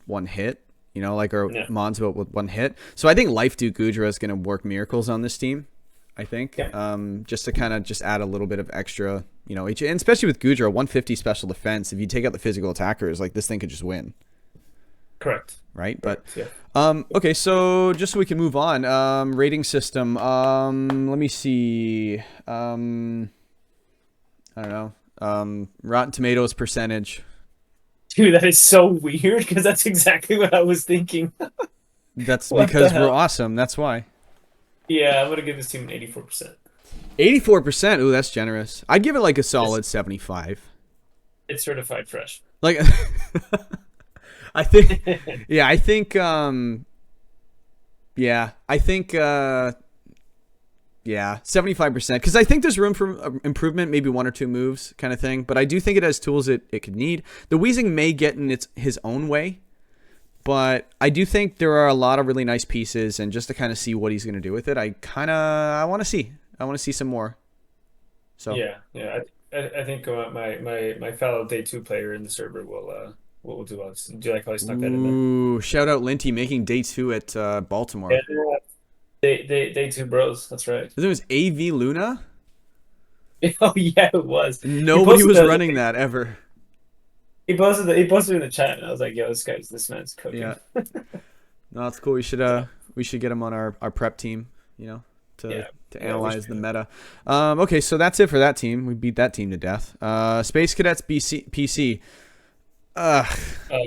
one hit. Or Yeah. Mons about with one hit. So I think Life Duke Gudra is going to work miracles on this team. I think, Yeah. just to kind of just add a little bit of extra, and especially with Gudra, 150 special defense. If you take out the physical attackers, like this thing could just win, Correct. right? But Yeah. okay, so just so we can move on, rating system. Let me see. I don't know. Rotten Tomatoes percentage. Dude, that is so weird because that's exactly what I was thinking. That's What the because we're hell? awesome. That's why. Yeah, I'm gonna give this team an 84%. 84%. Ooh, that's generous. I'd give it like a It's solid 75. it's certified fresh. Like, I think, yeah, I think, yeah, 75%. Because I think there's room for improvement, maybe one or two moves kind of thing. But I do think it has tools it could need. The Weezing may get in his own way. But I do think there are a lot of really nice pieces. And just to kind of see what he's going to do with it, I want to see. I want to see some more. So, Yeah, yeah. I think my fellow day two player in the server will do well. Do you like how I snuck that in there? ooh, shout out Linty making day two at Yeah, Baltimore. day two bros. That's right. His name was AV Luna. Oh yeah, it was. He Nobody posted was the running that ever. he posted in the chat, and I was like, "Yo, this man's cooking." Yeah. No, that's cool. We should get him on our prep team, you know, to Yeah, to yeah, we analyze should. the meta. Okay, so that's it for that team. We beat that team to death. Space Cadets PC. Ugh, Uh,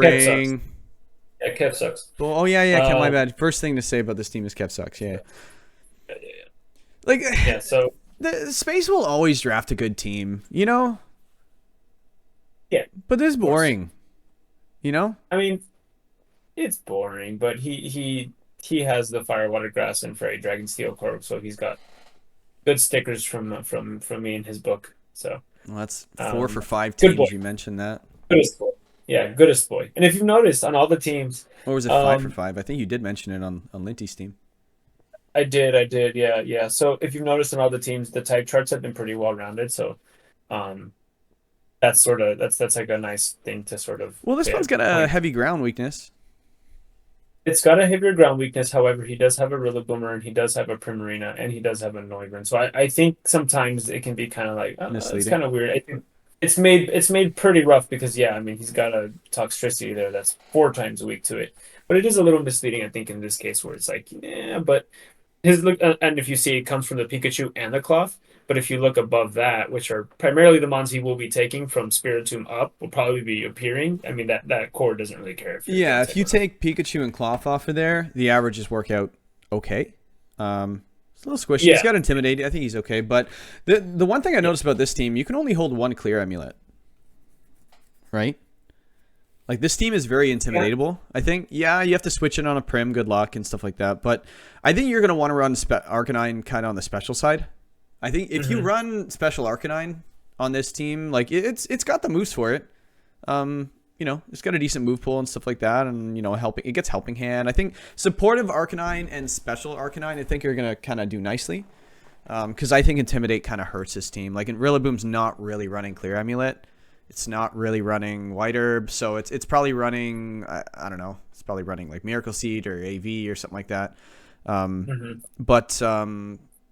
Kev sucks. boring. Yeah, Kev sucks. Oh yeah, Kev, my Um, bad. First thing to say about this team is Kev sucks. Yeah, yeah, yeah, like yeah. So the Space will always draft a good team, you know, yeah, but this is of course. boring, you know. I mean, it's boring, but he has the fire, water, grass, and fairy dragon steel core, so he's got good stickers from me in his book. So Well, that's four for um, five good boy, teams. You mentioned that. goodest boy. Yeah, goodest boy. And if you've noticed on all the teams, Or was it five for um, five? I think you did mention it on Linty's team. I did, yeah, yeah. So if you've noticed on all the teams, the type charts have been pretty well rounded. So um, that's like a nice thing to sort of Well, this one's got a point. heavy ground weakness. It's got a heavier ground weakness. However, he does have a Rillabloomer, and he does have a Primarina, and he does have a Noivern. So I think sometimes it can be kind of like it's Misleading. kind of weird. I think it's made pretty rough because yeah, I mean he's got a Toxtricity there that's four times weak to it, but it is a little misleading. I think in this case where it's like yeah, but his look and if you see it comes from the Pikachu and the Cloth. But if you look above that, which are primarily the mons he will be taking from Spiritomb up, will probably be appearing. I mean that core doesn't really care if you're Yeah, gonna if take you one. take Pikachu and Cloth off of there, the averages work out okay. It's a little squishy. He's Yeah, got Intimidate. I think he's okay. But the one thing I yeah, noticed about this team, you can only hold one clear amulet, right? Like this team is very yeah. intimidatable. I think, yeah, you have to switch it on a Prim, good luck and stuff like that. But I think you're gonna want to run Arcanine kind of on the special side. I think if you Hmm. run special Arcanine on this team, like it's got the moves for it. You know, it's got a decent move pool and stuff like that, and you know, it gets helping hand. I think supportive Arcanine and special Arcanine, I think are gonna kind of do nicely. Because I think Intimidate kind of hurts his team. Like, Rillaboom's not really running Clear Amulet. It's not really running White Herb, so it's probably running, I don't know, it's probably running like Miracle Seed or AV or something like that. Um, Hmm. but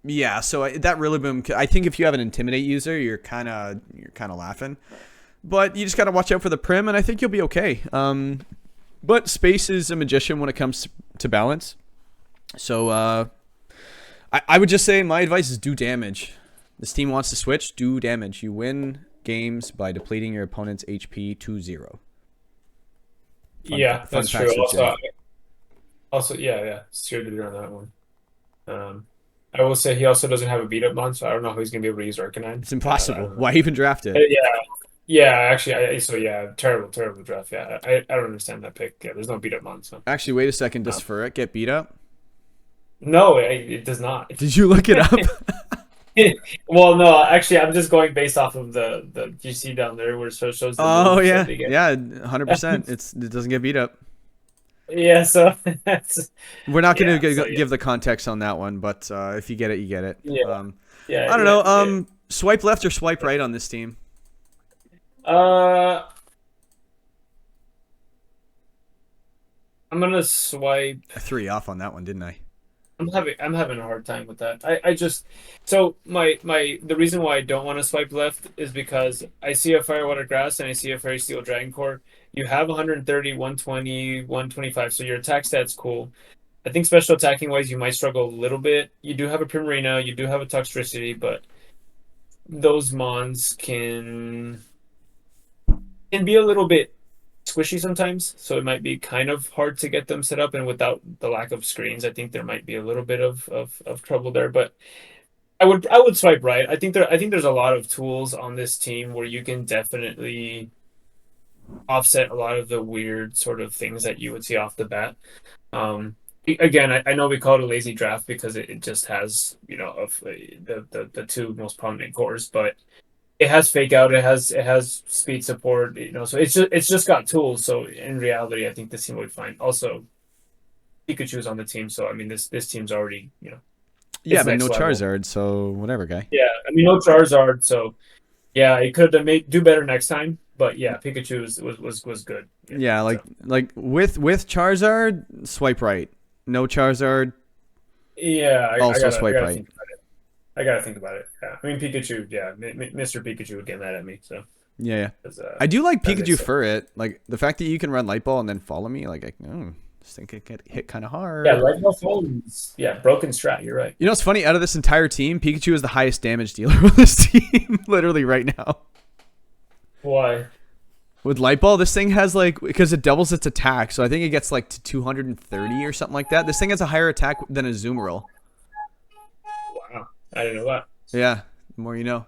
yeah, so that Rillaboom, I think if you have an Intimidate user, you're kind of laughing. But you just got to watch out for the Prim, and I think you'll be okay. But Space is a magician when it comes to balance. So I would just say my advice is do damage. This team wants to switch, do damage. You win games by depleting your opponent's HP to 0. Yeah, Fun that's true. facts of the day. Also, yeah, yeah, sure to do on that one. Um, I will say he also doesn't have a beat up mon, so I don't know how he's gonna be able to use Arcanine. It's I impossible. don't know. Why even draft it? Yeah, yeah, actually, so yeah, terrible draft. Yeah, I don't understand that pick. Yeah, there's no beat up mon, so Actually, wait a second. Does um, Furret get beat up? no, it does not. Did you look it up? Well, no, actually, I'm just going based off of the you see down there where it shows the Oh moves that yeah, they get. yeah, 100%. It doesn't get beat up. Yeah, so that's We're not gonna yeah, so yeah, give the context on that one, but if you get it, you get it. yeah, yeah, I don't yeah, know. yeah. Swipe left or swipe right on this team? Uh, I'm gonna swipe. I threw you off on that one, didn't I? I'm having a hard time with that. I just my the reason why I don't want to swipe left is because I see a Firewater Grass and I see a Fairy Steel Dragon Core. You have 130, 120, 125, so your attack stat's cool. I think special attacking wise you might struggle a little bit. You do have a Primarina, you do have a Toxtricity, but those mons can be a little bit squishy sometimes, so it might be kind of hard to get them set up. And without the lack of screens, I think there might be a little bit of trouble there. But I would swipe right. I think there's a lot of tools on this team where you can definitely offset a lot of the weird sort of things that you would see off the bat. Again, I know we call it a lazy draft because it just has, the two most prominent cores, but it has fake out, it has speed support, so it's just got tools. So in reality, I think this team will be fine. Also, Pikachu's on the team, so I mean this team's already, Yeah, it's but next no level. Charizard, so whatever, guy. Yeah, I mean no Charizard, so yeah, it could have made do better next time. But yeah, Pikachu was good. Yeah. Yeah, So like with Charizard, swipe right. No Charizard, yeah, I also gotta I swipe gotta right. think about it. I gotta think about it. Yeah, I mean Pikachu. Yeah, Mr. Pikachu would get mad at me. So Yeah, yeah. 'cause, I do like that makes Pikachu sense. for it. Like the fact that you can run Light Ball and then follow me. Like, just think it get hit kind of Yeah, hard. like no phones. Yeah, broken strat. You're right. You know what's funny? Out of this entire team, Pikachu is the highest damage dealer on this team, literally right now. Why? With Light Ball, this thing has like because it doubles its attack, so I think it gets like to 230 or something like that. This thing has a higher attack than a Zoomerl. Wow, I didn't know that. Yeah, the more you know.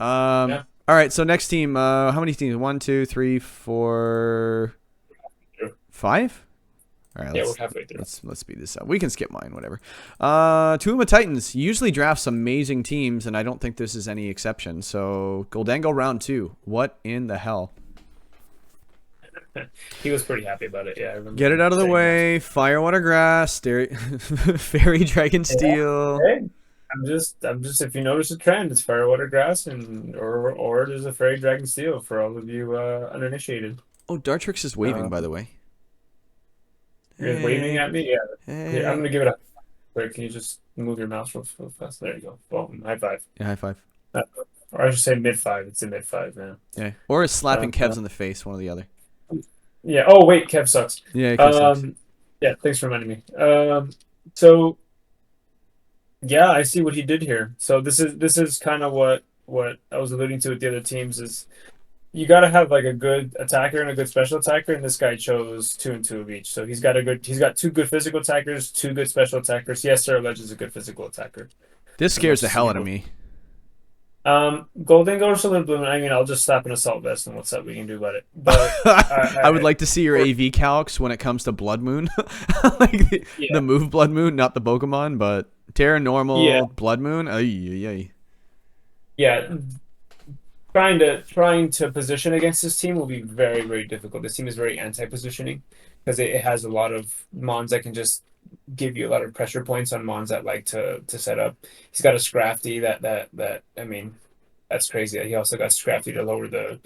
Yeah, All right, so next team. How many teams? One, two, three, four, true. five. All right, Yeah, we're halfway through. let's speed this up. We can skip mine, whatever. Tuuma Titans usually drafts amazing teams, and I don't think this is any exception. So Goldango round 2. What in the hell? He was pretty happy about it. Yeah, I remember Get it out of the saying that. way. Fire, water, grass. Fairy, dragon, Yeah. steel. Hey, I'm just. If you notice a trend, it's fire, water, grass, and or there's a fairy, dragon, steel for all of you uninitiated. Oh, Dartrix is waving, Uh, by the way. you're guys waving Hey, at me. Yeah. Here, I'm hey. gonna give it a. Wait, can you just move your mouse real fast? There you go. Boom. High five. Yeah, high five. Uh, or I should say mid five. It's a mid five now. Yeah, or is slapping Uh, Kevs in the face, one or the other. yeah. Oh wait, Kev sucks. Yeah, Kev sucks. Yeah. Thanks for reminding me. So yeah, I see what he did here. So this is kind of what I was alluding to with the other teams is you got to have like a good attacker and a good special attacker, and this guy chose two and two of each. So he's got two good physical attackers, two good special attackers. Yes, Sir Ledge is a good physical attacker This as scares much the as hell out of me. Golden Ghost and Bloom. I mean, I'll just slap an assault vest and what's up we can do about it. But I would like to see your AV calcs when it comes to Blood Moon. Like the yeah, move Blood Moon, not the Pokemon, but Terra yeah, Normal, Blood Moon. Ay, ay, ay. yeah. Trying to position against this team will be very very difficult. This team is very anti-positioning because it has a lot of mons that can just give you a lot of pressure points on mons that like to set up. He's got a Scrafty that I mean that's crazy. He also got Scrafty to lower the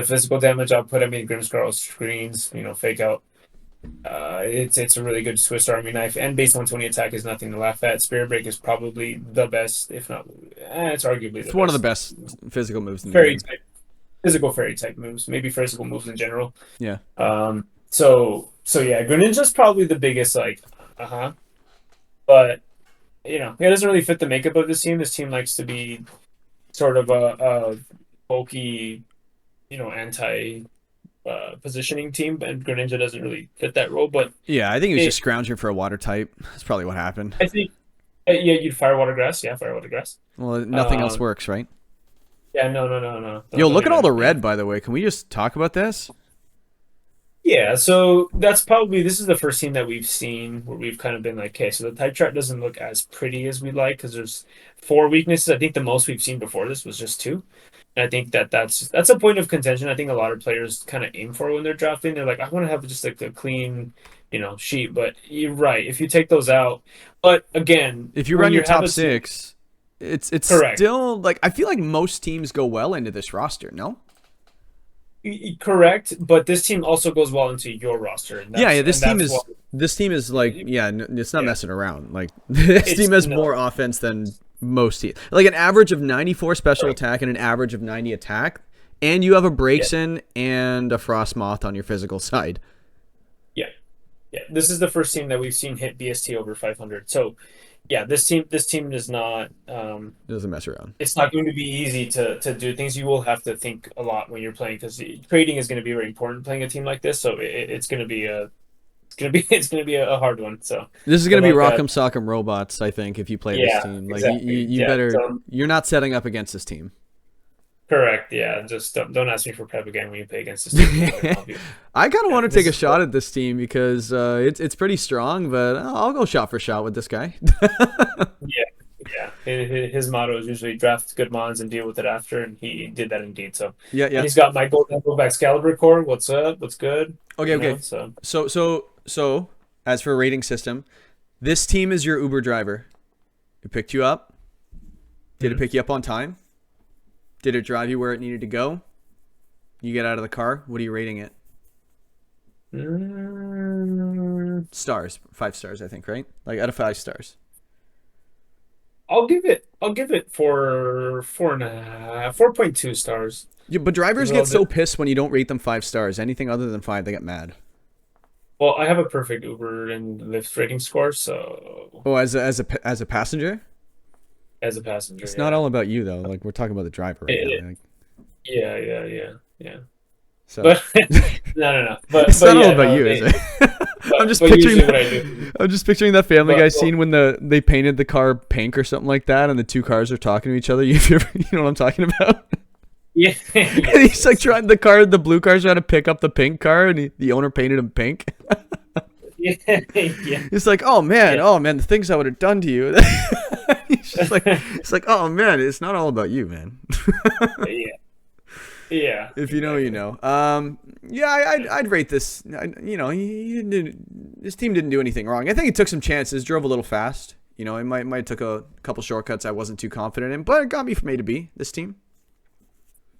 physical damage output. I mean Grimmscarl screens, fake out. It's a really good Swiss Army knife, and base 120 attack is nothing to laugh at. Spirit Break is probably the best, if not, it's arguably It's the one of the best. best physical moves in the Fairy game. type, physical fairy type moves, maybe physical moves in general. Yeah. So yeah, Greninja's probably the biggest, like, but it doesn't really fit the makeup of this team. This team likes to be sort of a bulky, anti positioning team, and Greninja doesn't really fit that role. But Yeah, I think he was it, just scrounging for a water type. That's probably what happened. I think, yeah, you'd fire water grass. Yeah, fire water grass. Well, nothing else Um, works, right? yeah, no. Yo, Don't look at all even. the Yeah. red, by the way. Can we just talk about this? Yeah, so this is the first team that we've seen where we've kind of been like, okay, so the type chart doesn't look as pretty as we like because there's four weaknesses. I think the most we've seen before this was just two. And I think that's a point of contention. I think a lot of players kind of aim for when they're drafting. They're like, I want to have just like a clean, sheet. But you're right. If you take those out, but again, If you when run your you have top a team, six, it's correct, still like I feel like most teams go well into this roster. No. correct, but this team also goes well into your roster, and Yeah, that's yeah. and that's what This team is like yeah. It's not yeah, messing around. Like this it's team has no, more offense than most teams. Like an average of 94 special correct, attack and an average of 90 attack, and you have a yeah, Braixen and a Frost Moth on your physical side. yeah. Yeah, this is the first team that we've seen hit BST over 500. So, yeah, this team does not It doesn't mess around. it's not going to be easy to do things. You will have to think a lot when you're playing because trading is going to be very important playing a team like this. So it's going to be a hard one. So This is good gonna be luck. Rock'em Sock'em Robots, I think, if you play this Yeah, team. Like exactly. you Yeah. better. So You're not setting up against this team. correct. Yeah. Just don't ask me for prep again when you play against this team. I kind of Yeah, want to this take a is shot at this team because it's pretty strong, but I'll go shot for shot with this guy. yeah. Yeah, his motto is usually draft good mons and deal with it after, and he did that indeed. So, Yeah, and yeah. he's got my Golden Eagle Excalibur core. What's up? What's good? Okay, okay. So So as for a rating system, this team is your Uber driver. It picked you up. Did it pick you up on time? Did it drive you where it needed to go? You get out of the car. What are you rating it? Stars, 5 stars, I think, right? Like out of 5 stars. I'll give it for 4.5, 4.2 stars. Yeah, but drivers Well, get so pissed when you don't rate them 5 stars. Anything other than 5, they get mad. well, I have a perfect Uber and Lyft rating score, so Oh, as a passenger, as a passenger, it's not yeah. all about you though. Like we're talking about the driver right It, now. Like, yeah, yeah, yeah, yeah. so But no. But it's not all yeah, about no, you, is it? I'm just but picturing usually what I that. do. I'm just picturing that Family But Guy well, scene when they painted the car pink or something like that, and the two cars are talking to each other. You know what I'm talking about? yeah, And he's like yes. trying the blue car's trying to pick up the pink car, and the owner painted him pink. Yeah, yeah, He's like, yeah. oh man, the things I would have done to you. He's just like, it's like, oh man, it's not all about you, man. Yeah, yeah, If you know, you exactly. know. Yeah, I'd rate this. He didn't, this team didn't do anything wrong. I think it took some chances, drove a little fast. It might took a couple shortcuts I wasn't too confident in, but it got me from A to B. This team.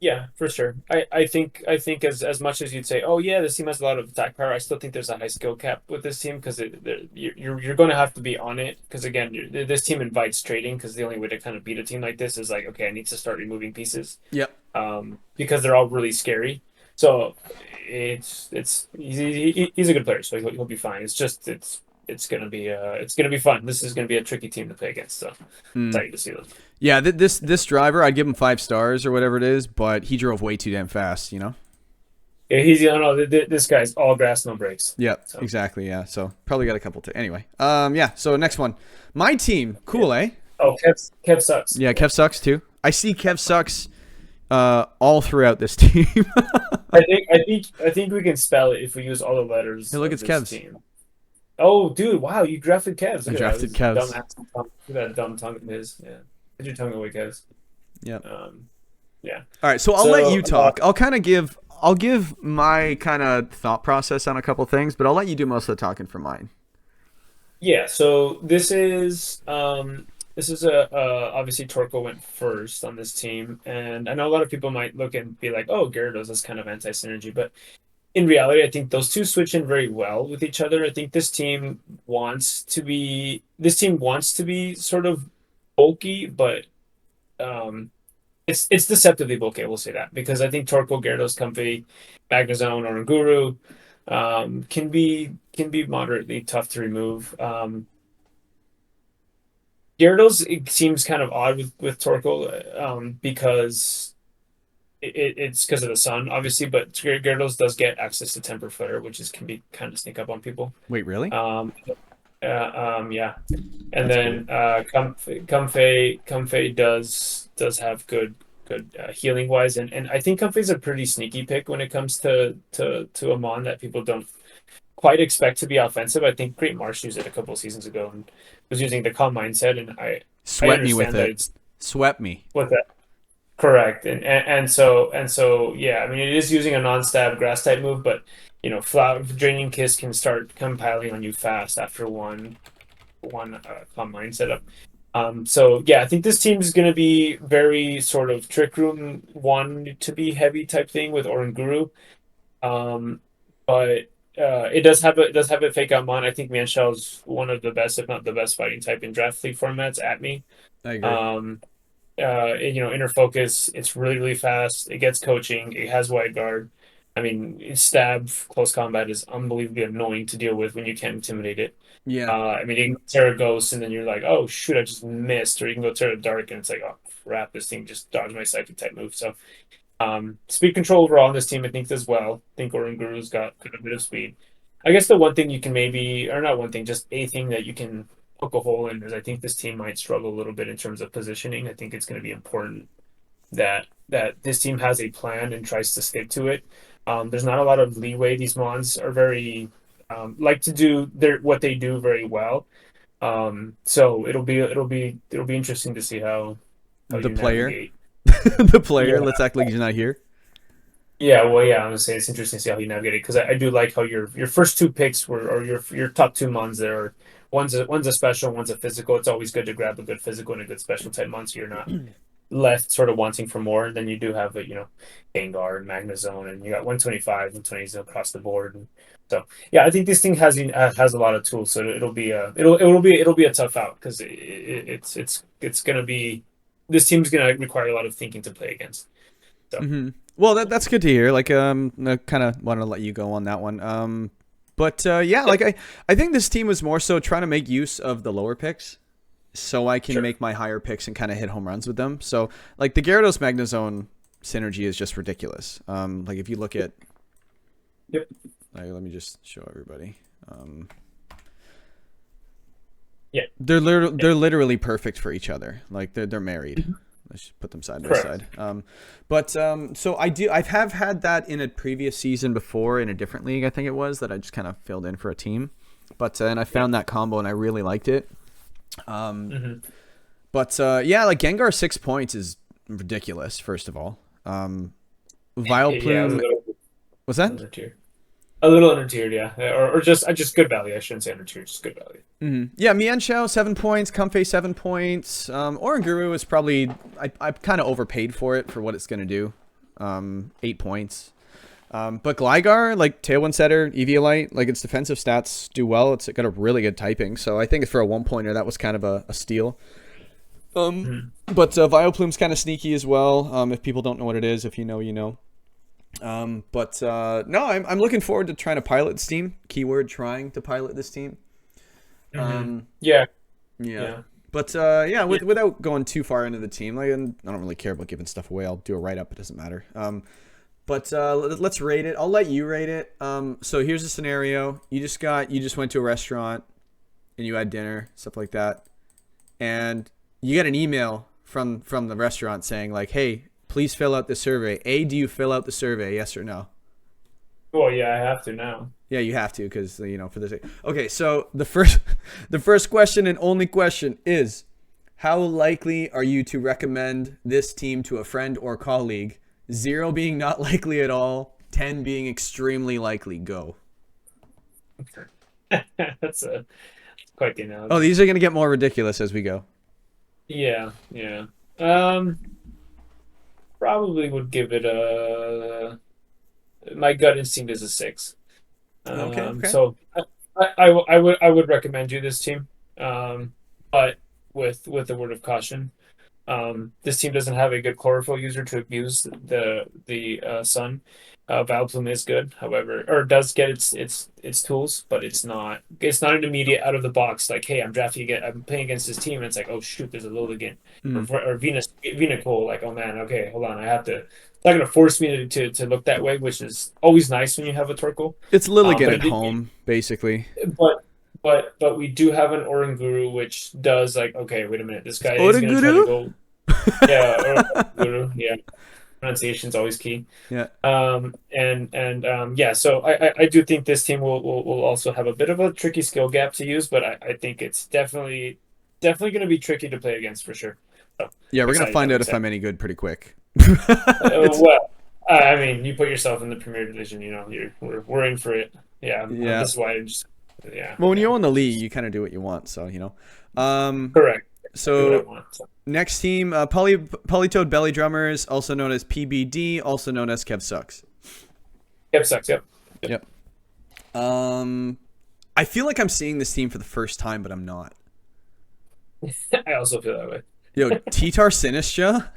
Yeah, for sure. I think as much as you'd say, oh yeah, this team has a lot of attack power, I still think there's a high skill cap with this team because you're going to have to be on it because again, this team invites trading because the only way to kind of beat a team like this is like, okay, I need to start removing pieces, Yep. because they're all really scary. So he's a good player, so he'll be fine. It's just it's gonna be fun. This is gonna be a tricky team to play against. So Mm. excited to see them. Yeah, this driver, I'd give him 5 stars or whatever it is, but he drove way too damn fast. Yeah, he's no, this guy's all grass, no brakes. Yep, So exactly. Yeah, so probably got a couple to anyway. Yeah. So next one, my team, yeah. cool, eh? Oh, Kev sucks. Yeah, Kev sucks too. I see Kev sucks all throughout this team. I think we can spell it if we use all the letters Hey, look, of it's this Kev's. team. Oh, dude! Wow, you drafted Kevs. I Look at that. drafted This dumb Kev's. ass tongue. Look at that dumb tongue of his. Yeah, get your tongue away, Kevs. Yep. Yeah. All right, so I'll let So you talk. I'll give my kind of thought process on a couple things, but I'll let you do most of the talking for mine. yeah. So this is a obviously Torko went first on this team, and I know a lot of people might look and be like, oh, Gyarados is kind of anti synergy, but in reality, I think those two switch in very well with each other. I think this team wants to be sort of bulky, but um, it's deceptively bulky. I will say that because I think Torkoal, Gyarados, Comfey, Magnezone, or Nguru can be moderately tough to remove. Gyarados, it seems kind of odd with Torkoal because it's because of the sun, obviously, but Gyarados does get access to Temper Flare, which can be kind of sneak up on people. Wait, really? Um, yeah, and That's cool. then Comfey does have good healing wise, and I think Comfey's a pretty sneaky pick when it comes to a mon that people don't quite expect to be offensive. I think Great Marsh used it a couple of seasons ago and was using the calm mindset, and I Swept me with understand that it. it's Swept me. what that correct, and so yeah. I mean, it is using a non-stab grass type move, but Flower Draining Kiss can start compiling on you fast after one calm mind setup. So yeah, I think this team is going to be very sort of trick room one to be heavy type thing with Oranguru. Um, but it does have a fake out mon. I think Manshell's one of the best, if not the best, fighting type in draft league formats at me. I agree. Um, inner focus. It's really really fast. It gets coaching. It has wide guard. I mean, stab close combat is unbelievably annoying to deal with when you can't intimidate it. Yeah. I mean, you can Terra Ghost, and then you're like, oh shoot, I just missed. Or you can go Terra Dark, and it's like, oh crap, this thing just dodged my psychic type move. So, speed control overall on this team, I think, as well. I think Oranguru's got a bit of speed. I guess the one thing you can maybe, or not one thing, just a thing that you can poke a hole in is I think this team might struggle a little bit in terms of positioning. I think it's going to be important that this team has a plan and tries to stick to it. There's not a lot of leeway. These Mons are very like to do what they do very well. So it'll be interesting to see how The you player. navigate. The player. Yeah, Let's act like he's not here. yeah. Well, yeah. I'm gonna say it's interesting to see how you navigate it because I do like how your first two picks were or your top two Mons there. Are, one's a special, one's a physical. It's always good to grab a good physical and a good special type Mon, so you're not left sort of wanting for more. Then you do have Gengar and Magnezone, and you got 125 and 20s across the board. And so yeah, I think this thing has a lot of tools. So it'll be a tough out because it's gonna be this team's gonna require a lot of thinking to play against. So Well, that's good to hear. Like, I kind of want to let you go on that one. But yeah, like I think this team was more so trying to make use of the lower picks, so I can Sure. make my higher picks and kind of hit home runs with them. So like the Gyarados Magnezone synergy is just ridiculous. Like if you look at, Yep. like, let me just show everybody. Yeah. They're literally perfect for each other. Like they're married. Let's just put them side by Correct. side. So I have had that in a previous season before in a different league. I think it was that I just kind of filled in for a team, and I found that combo and I really liked it. Yeah, like Gengar 6 points is ridiculous. First of all, Yeah, Vileplume. What's that? under tier. A little under tiered, yeah, or just good value. I shouldn't say under tiered, just good value. Yeah, Mienshao 7 points, Comfey 7 points. Oranguru is probably I kind of overpaid for it for what it's gonna do. 8 points. But Gligar, like Tailwind Setter, Eviolite, like its defensive stats do well. It's got a really good typing, so I think for a 1 pointer that was kind of a steal. But Vileplume's kind of sneaky as well. If people don't know what it is, if you know, you know. No, I'm looking forward to trying to pilot this team. Keyword: trying to pilot this team. Yeah, Yeah. Without going too far into the team, like, and I don't really care about giving stuff away. I'll do a write up. It doesn't matter. Let's rate it. I'll let you rate it. So here's a scenario. You just went to a restaurant and you had dinner, stuff like that, and you get an email from the restaurant saying like, "Hey, please fill out the survey." Do you fill out the survey? Yes or no? well, yeah, I have to now. Yeah, you have to because for this. Okay, so the first question and only question is, how likely are you to recommend this team to a friend or colleague? 0 being not likely at all, 10 being extremely likely. Go. That's quite the analogy. Oh, these are gonna get more ridiculous as we go. Yeah, yeah. Probably would give it a. My gut instinct is a 6. Okay. So I would recommend you this team, but with a word of caution. This team doesn't have a good chlorophyll user to abuse the sun. Vileplume is good, however, or does get its tools, but it's not an immediate out of the box like, hey, I'm playing against this team, and it's like, oh shoot, there's a Lilligant or Venucool, like, oh man, okay, hold on, I have to. It's not gonna force me to look that way, which is always nice when you have a Torkoal. It's Lilligant But at home, basically. but we do have an Oranguru, which does like, okay, wait a minute, this guy is gonna try Oranguru? to go. Yeah, Oranguru, yeah. Pronunciation's always key. Yeah. Yeah, so I do think this team will also have a bit of a tricky skill gap to use, but I think it's definitely gonna be tricky to play against for sure. So, Yeah, we're gonna excited, find I'm out if excited. I'm any good pretty quick. Well, I mean, you put yourself in the Premier Division, we're in for it. Yeah, Yeah. this is why I just yeah. Well, when you own the league, you kind of do what you want. So Correct. Do what I So want. So. next team, Polytoad Belly Drummers, also known as PBD, also known as Kev Sucks. Yep, sucks. Yep. Yep. I feel like I'm seeing this team for the first time, but I'm not. I also feel that way. Yo, Titar Sinistra.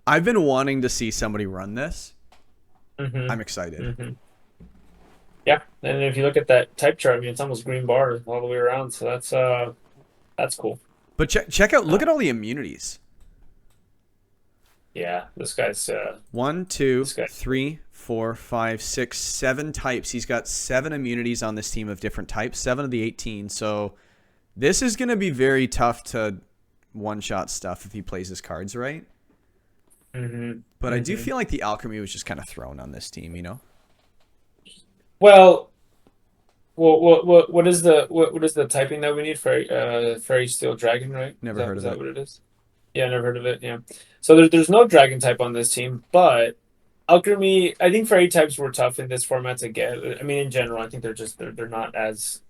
I've been wanting to see somebody run this. Mm-hmm. I'm excited. Mm-hmm. Yeah, and if you look at that type chart, I mean, it's almost green bar all the way around. So that's cool. But check out, look Uh, at all the immunities. yeah, One, two, this guy. three, four, five, six, 7 types. He's got 7 immunities on this team of different types, 7 of the 18. So this is going to be very tough to one-shot stuff if he plays his cards right. Mm-hmm. But I do Mm-hmm. feel like the alchemy was just kind of thrown on this team, you know? Well, what is the typing that we need for fairy steel dragon, right? Never heard Is of that it. what it is? Yeah, never heard of it. Yeah. So there's no dragon type on this team, but alchemy. I think fairy types were tough in this format to get. I mean, in general, I think they're not as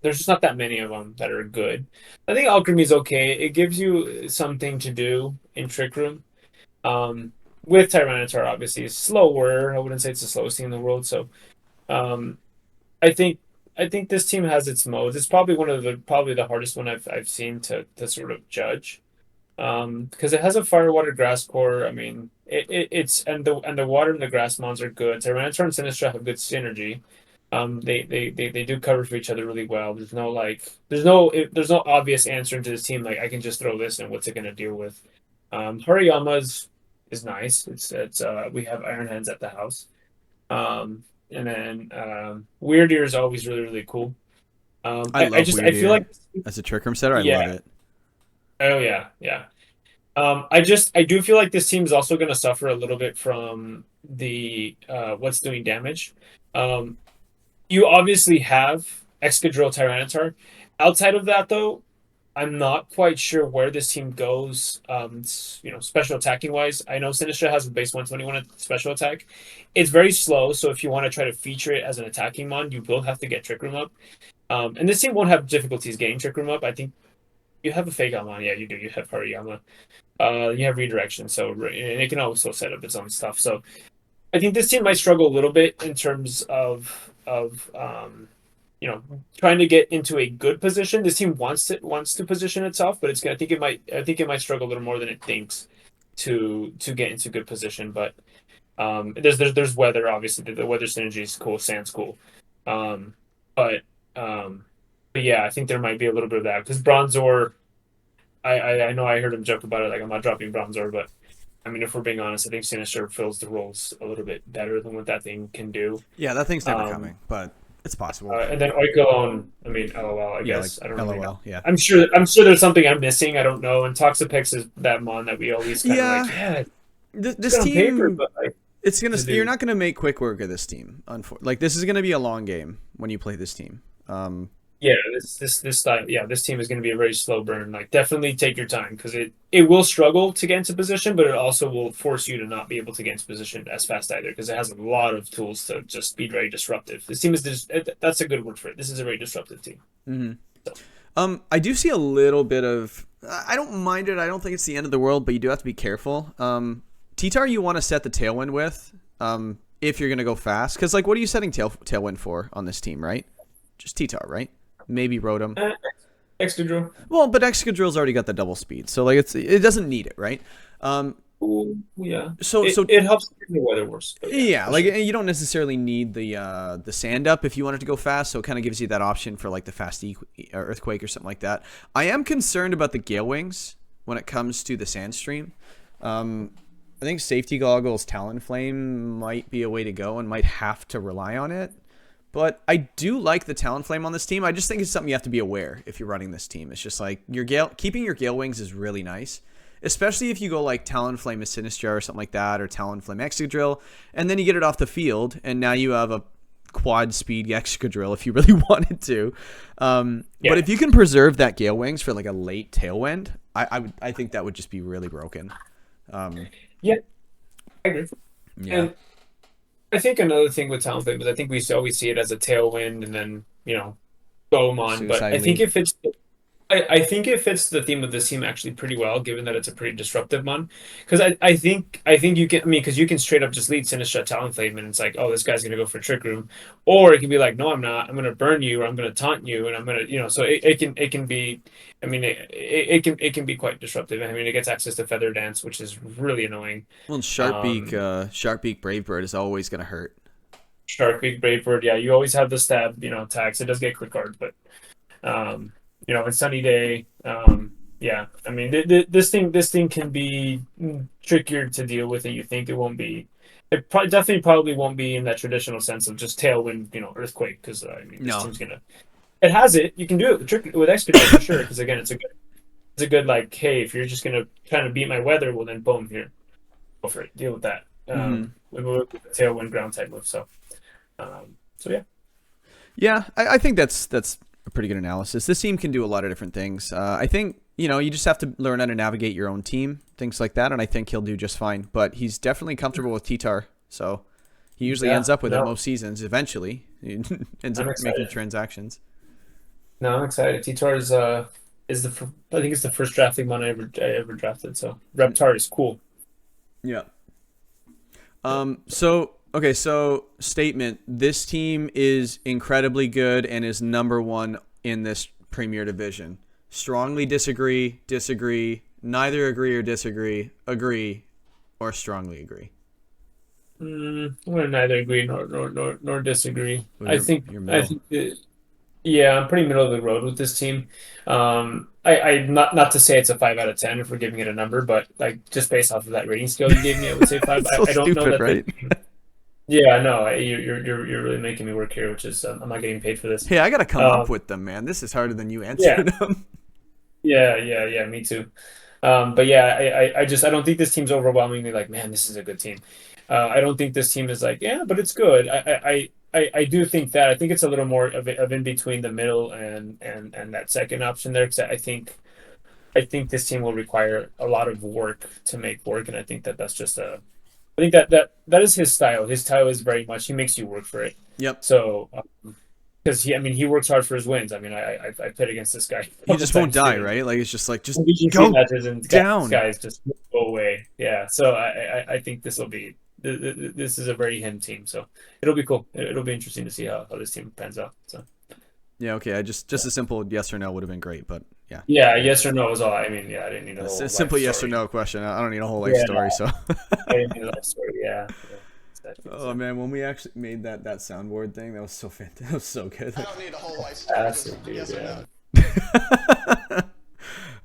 there's just not that many of them that are good. I think alchemy is okay. It gives you something to do in Trick Room. Um, with Tyranitar, obviously, it's slower. I wouldn't say it's the slowest thing in the world. So, um, I think I think this team has its modes. It's probably one of the probably the hardest one I've seen to sort of judge. Because it has a fire, water, grass core. I mean, it's and the water and the grass mons are good. Tyranitar and Sinistra have good synergy. They do cover for each other really well. There's no obvious answer into this team. Like I can just throw this and what's it gonna deal with? Hariyama's is nice. It's we have Iron Hands at the house. And then Weird Ear is always really really cool. I love I Weird feel Ear. like As a Trick Room setter, I yeah. love it. Oh yeah, yeah. I do feel like this team is also going to suffer a little bit from the what's doing damage. Um, you obviously have Excadrill Tyranitar. Outside of that, though, I'm not quite sure where this team goes. Special attacking wise, I know Sinistra has a base 121 special attack. It's very slow, so if you want to try to feature it as an attacking mon, you will have to get Trick Room up. And this team won't have difficulties getting Trick Room up. I think you have a Fake Mon. Yeah, you do. You have Hariyama. You have redirection, so and it can also set up its own stuff. So I think this team might struggle a little bit in terms of trying to get into a good position. This team wants to position itself, but I think it might struggle a little more than it thinks to get into good position. But there's weather obviously the weather synergy is cool, sand's cool, um, but um, but yeah, I think there might be a little bit of that because Bronzor. I know I heard him joke about it, like I'm not dropping Bronzor, but I mean, if we're being honest, I think Sinister fills the roles a little bit better than what that thing can do. Yeah, that thing's never Um, coming, but it's possible. and then Oikalone, I mean, LOL, I Yeah, like guess. I don't really know. LOL. Yeah. I'm sure there's something I'm missing. I don't know. And Toxapex is that mon that we always kind of Yeah. like, yeah, it's This good on paper, team, but like, it's gonna. to You're do. not gonna make quick work of this team. Like this is gonna be a long game when you play this team. Yeah, this style, yeah, this team is going to be a very slow burn. Like, definitely take your time because it will struggle to get into position, but it also will force you to not be able to get into position as fast either because it has a lot of tools to just be very disruptive. This team is that's a good word for it. This is a very disruptive team. hmm So, I do see a little bit of. I don't mind it. I don't think it's the end of the world, but you do have to be careful. T-Tar, you want to set the tailwind with. If you're gonna go fast, because like, what are you setting tailwind for on this team, right? Just T-Tar, right? Maybe Rotom. uh, Excadrill. Well, but Excadrill's already got the double speed, so like it doesn't need it, right? Ooh, yeah. So It helps in the weather worse. But yeah, yeah, for like sure. you don't necessarily need the sand up if you want it to go fast, so it kind of gives you that option for like the fast or earthquake or something like that. I am concerned about the Gale Wings when it comes to the sand stream. I think Safety Goggles Talonflame might be a way to go and might have to rely on it. But I do like the Talonflame on this team. I just think it's something you have to be aware if you're running this team. It's just like keeping your Gale Wings is really nice. Especially if you go like Talonflame is Sinistra or something like that, or Talonflame Excadrill, and then you get it off the field, and now you have a quad speed Excadrill if you really wanted to. Yeah. But if you can preserve that Gale Wings for like a late Tailwind, I think that would just be really broken. Yeah, I agree. Yeah. And I think another thing with Talonflame is I think we always see it as a tailwind and then Bowmon. But Suicide I think Leap. if it's I think it fits the theme of this team actually pretty well, given that it's a pretty disruptive one. Because I think you can, I mean, because you can straight up just lead Sinister Talonflame, and it's like, oh, this guy's gonna go for Trick Room, or it can be like, no, I'm not. I'm gonna burn you, or I'm gonna taunt you, and I'm gonna, so it can be, I mean, it can be quite disruptive. I mean, it gets access to Feather Dance, which is really annoying. Well, Um, Sharkbeak Brave Bird is always gonna hurt. Sharkbeak, Brave Bird, yeah, you always have the stab, attacks. It does get quick cards, but Um, in Sunny Day, yeah. I mean, this thing can be trickier to deal with than you think. It won't be. It probably won't be in that traditional sense of just tailwind, earthquake. Because I mean, this No. team's gonna. It has it. You can do it with trick with Expedite for sure. Because again, it's a good like, hey, if you're just gonna kind of beat my weather, well then boom here, go for it. Deal with that. Hmm. With the tailwind ground type move. So yeah. Yeah, I think that's a pretty good analysis. This team can do a lot of different things. I think you just have to learn how to navigate your own team, things like that, and I think he'll do just fine. But he's definitely comfortable with T-Tar, so he usually Yeah. ends up with it No, most seasons. Eventually, he ends up I'm making excited. transactions. No, I'm excited. T-Tar is I think it's the first drafting one I ever drafted. So Reptar is cool. Yeah. So okay. So statement: this team is incredibly good and is number one in this Premier Division. Strongly disagree. Disagree. Neither agree or disagree. Agree, or strongly agree. I'm gonna neither agree nor disagree. Well, I think you're I middle. think yeah, I'm pretty middle of the road with this team. I not to say it's a 5 out of 10 if we're giving it a number, but like just based off of that rating scale you gave me, I would say five. It's so I don't know stupid, that the right? yeah, no, you're really making me work here, which is I'm not getting paid for this. Hey, I gotta come up Um, with them, man. This is harder than you yeah, answering them. yeah, me too. But yeah, I don't think this team's overwhelmingly like, man, this is a good team. I don't think this team is like, yeah, but it's good. I do think that I think it's a little more of in between the middle and that second option there because I think this team will require a lot of work to make work, and I think that that's just a I think that is his style. His style is very much he makes you work for it. Yep. So because I mean he works hard for his wins. I mean I played against this guy a He couple just won't times too, die, and right? Like it's just like just VGC go matches and down. guys just go away. Yeah, so I think this will be this is a very him team. So it'll be cool. It'll be interesting to see how this team pans out. So Yeah, okay. I just yeah, a simple yes or no would have been great, but yeah. yeah, yes or no is all. I mean, yeah, I didn't need a A whole life simple yes or story. no question. I don't need a whole life Yeah, story, so. I didn't need a life story. Yeah, exactly. Oh So man, when we actually made that soundboard thing, that was so fantastic. That was so good. I don't need a whole life story, just fantastic, dude. yes or Yeah. no.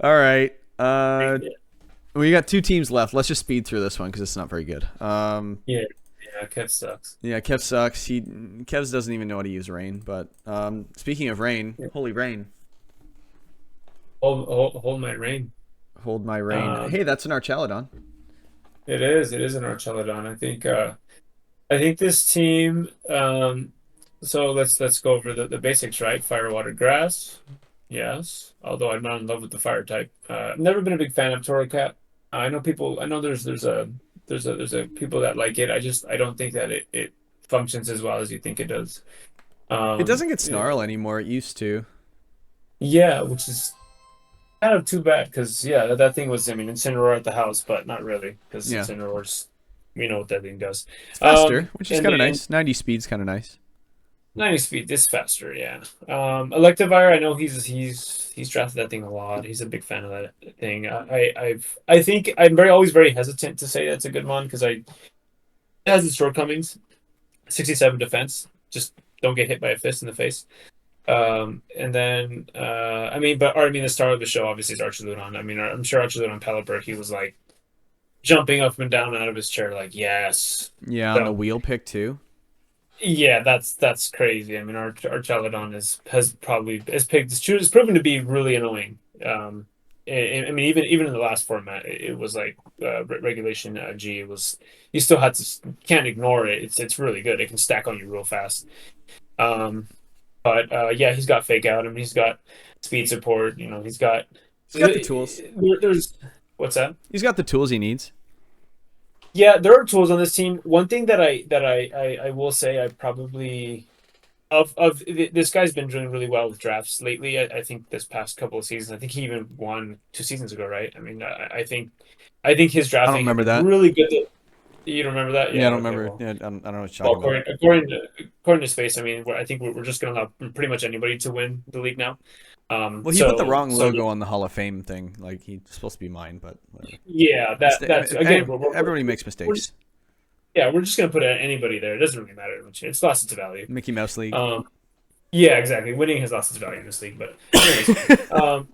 All right. Yeah, We got two teams left. Let's just speed through this one because it's not very good. yeah, Kev sucks. Yeah, Kev sucks. Kev's doesn't even know how to use rain. But speaking of rain, Yeah. holy rain, Hold my reign. hold my rain. Um, Hey, that's an Archelodon. it is an Archelodon. I think this team. So let's go over the basics, right? Fire, water, grass. Yes. Although I'm not in love with the fire type. I've never been a big fan of Torocat. I know people. I know there's a people that like it. I don't think that it functions as well as you think it does. It doesn't get Yeah, snarl anymore. It used to. yeah, which is kind of too bad because yeah, that thing was I mean Incineroar at the house, but not really because Yeah, Incineroar's we know what that thing does. it's faster, which is And kind of then nice. 90 speed's kind of nice. 90 speed is faster, yeah. Electivire, I know he's drafted that thing a lot. He's a big fan of that thing. I think I'm always very hesitant to say that's a good one because it has its shortcomings. 67 defense, just don't get hit by a fist in the face. And then the star of the show obviously is Archiludon. I mean, I'm sure Archiludon Pelipper, he was like jumping up and down out of his chair, like yes. Yeah, on the So wheel pick too. yeah, that's crazy. I mean, our Celadon is proven to be really annoying. I mean, even in the last format, it was like regulation G. It was you still had to can't ignore it. It's really good. It can stack on you real fast. Um, but yeah, he's got fake out. I mean, he's got speed support. He's got He's got the tools. there's what's that? He's got the tools he needs. Yeah, there are tools on this team. One thing that I will say I this guy's been doing really well with drafts lately. I think this past couple of seasons, I think he even won 2 seasons ago, right? I mean, I think his I don't drafting has remember been that. really good. You don't remember that? Yeah, I Yeah. don't Okay. remember. Well, Yeah, I don't know what you're well, talking about. according to Space, I mean, I think we're just going to allow pretty much anybody to win the league now. Well, he put the So wrong logo on the Hall of Fame thing. Like he's supposed to be mine, but whatever. yeah, that's again, Everybody makes we're mistakes. just, yeah, we're just going to put anybody there. It doesn't really matter much. It's lost its value. Mickey Mouse League. Yeah, exactly. Winning has lost its value in this league, but anyways, um,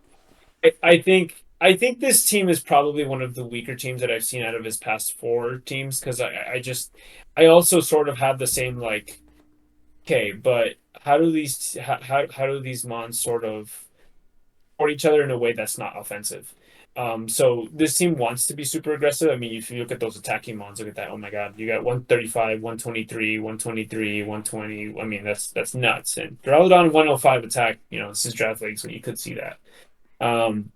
I think this team is probably one of the weaker teams that I've seen out of his past 4 teams because I also sort of have the same like okay, but how do these mons sort of support each other in a way that's not offensive? So this team wants to be super aggressive. I mean, if you look at those attacking mons, look at that. Oh my God, you got 135, 123, 123, 120. I mean, that's nuts. And Duraludon 105 attack. This is draft league, so you could see that. Um,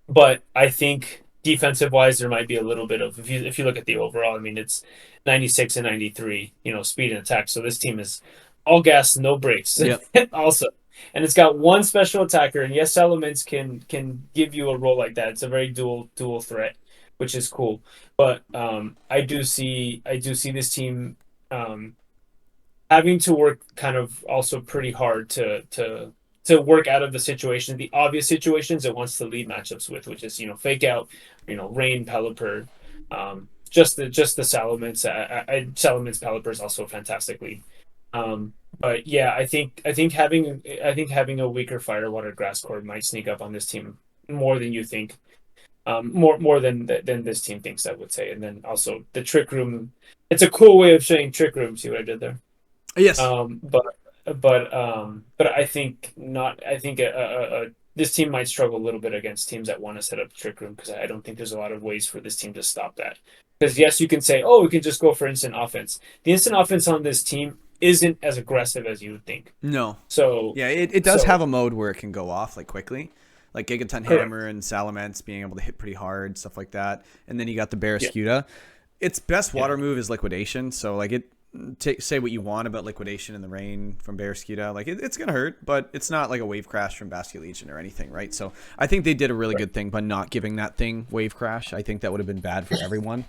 but I think defensive wise, there might be a little bit of if you look at the overall. I mean, it's 96 and 93. Speed and attack. So this team is all gas, no brakes. Yep. Also, and it's got one special attacker. And yes, elements can give you a role like that. It's a very dual threat, which is cool. But I do see this team having to work kind of also pretty hard to work out of the obvious situations it wants to lead matchups with, which is fake out, Rain, Pelipper, just the Salamence. Salamence Pelipper is also a fantastic lead. But yeah, I think having a weaker Firewater Grass Core might sneak up on this team more than you think. More than this team thinks, I would say. And then also the Trick Room. It's a cool way of saying Trick Room. See what I did there? Yes. But I think not. I think this team might struggle a little bit against teams that want to set up Trick Room because I don't think there's a lot of ways for this team to stop that. Because yes, you can say, oh, we can just go for instant offense. The instant offense on this team isn't as aggressive as you would think. No. So yeah, it does have a mode where it can go off like quickly, like Gigaton Hammer and Salamence being able to hit pretty hard, stuff like that. And then you got the Barraskewda. Its best water move is Liquidation. So like say what you want about Liquidation in the rain from Barraskewda. Like it's gonna hurt, but it's not like a Wave Crash from Basket Legion or anything, right? So I think they did a really good thing by not giving that thing Wave Crash. I think that would have been bad for everyone.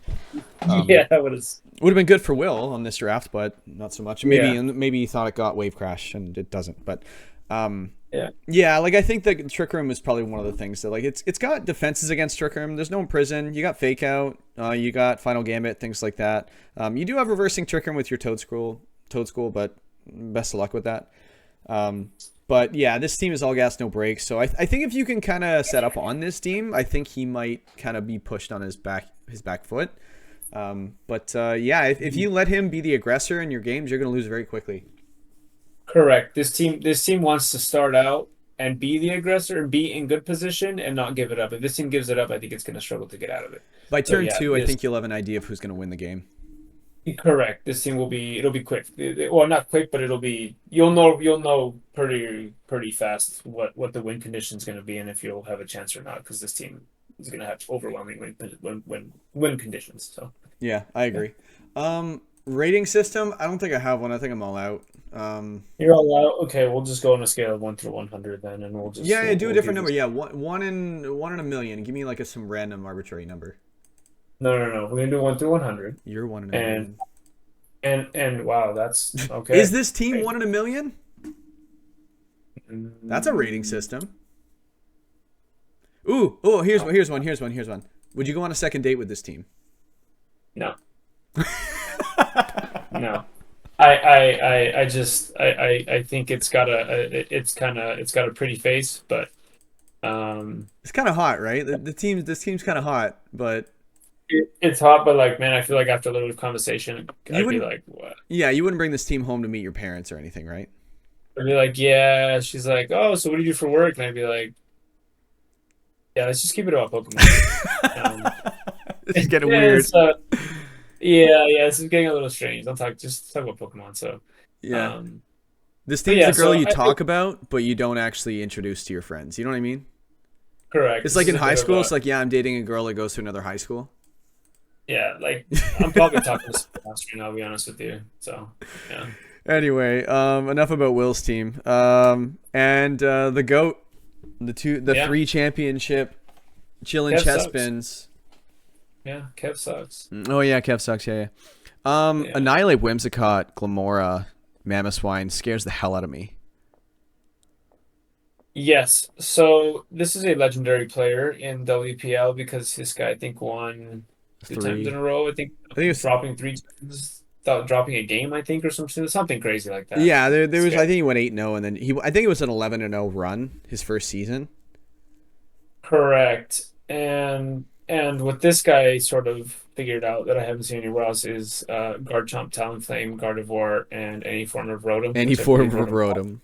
Yeah, that would have been good for Will on this draft, but not so much. Maybe he thought it got Wave Crash and it doesn't. But like I think the Trick Room is probably one of the things that like it's got defenses against Trick Room. There's no Imprison. You got Fake Out. You got Final Gambit, things like that. You do have reversing Trick Room with your Toad School, but best of luck with that. But yeah, this team is all gas, no brakes. So I think if you can kind of set up on this team, I think he might kind of be pushed on his back foot. If you let him be the aggressor in your games, you're going to lose very quickly. correct. This team wants to start out and be the aggressor and be in good position and not give it up. If this team gives it up, I think it's going to struggle to get out of it. By turn 2, I think you'll have an idea of who's going to win the game. Correct. This team it'll be quick. Well, not quick, but you'll know pretty fast what the win condition is going to be and if you'll have a chance or not, because this team is going to have overwhelming win conditions. So yeah, I agree. Rating system, I don't think I have one. I think I'm all out. You're all out. Okay, we'll just go on a scale of 1 through 100 then, and we'll just do a different number. Yeah, one in a million. Give me like some random arbitrary number. No. We're gonna do 1 through 100. You're 1 in a million. And wow, that's okay. Is this team 1 in a million? That's a rating system. Here's one. Would you go on a second date with this team? No. No. I think it's got a pretty face, but it's kind of hot, right? This team's kind of hot, but it's hot. But like, man, I feel like after a little conversation, I'd be like, what? Yeah, you wouldn't bring this team home to meet your parents or anything, right? I'd be like, yeah. She's like, oh, so what do you do for work? And I'd be like, yeah, let's just keep it about Pokemon. This is getting weird. Yeah, this is getting a little strange. Just talk about Pokemon. So yeah, this team's the girl you talk about, but you don't actually introduce to your friends. You know what I mean? Correct. It's like in high school. It's like, yeah, I'm dating a girl that goes to another high school. Yeah, like I'm probably talking to someone else right now. I'll be honest with you. So yeah. Anyway, enough about Will's team. And the GOAT, the 3 championship chillin' Kev chest sucks. spins. Yeah, Kev sucks. Oh yeah, Kev sucks. Yeah. Annihilate, Whimsicott, Glamora, Mammothswine scares the hell out of me. Yes. So this is a legendary player in WPL because this guy, I think, won 2 times in 3. a row. I think I think it's dropping 3 times, dropping a game, I think, or something crazy like that. yeah. There was. Scary. I think he went 8-0, and then I think it was an 11-0 run his first season. Correct. And what this guy sort of figured out that I haven't seen anywhere else is Garchomp, Talonflame, Gardevoir, and any form of Rotom. And he which I believe wrote him.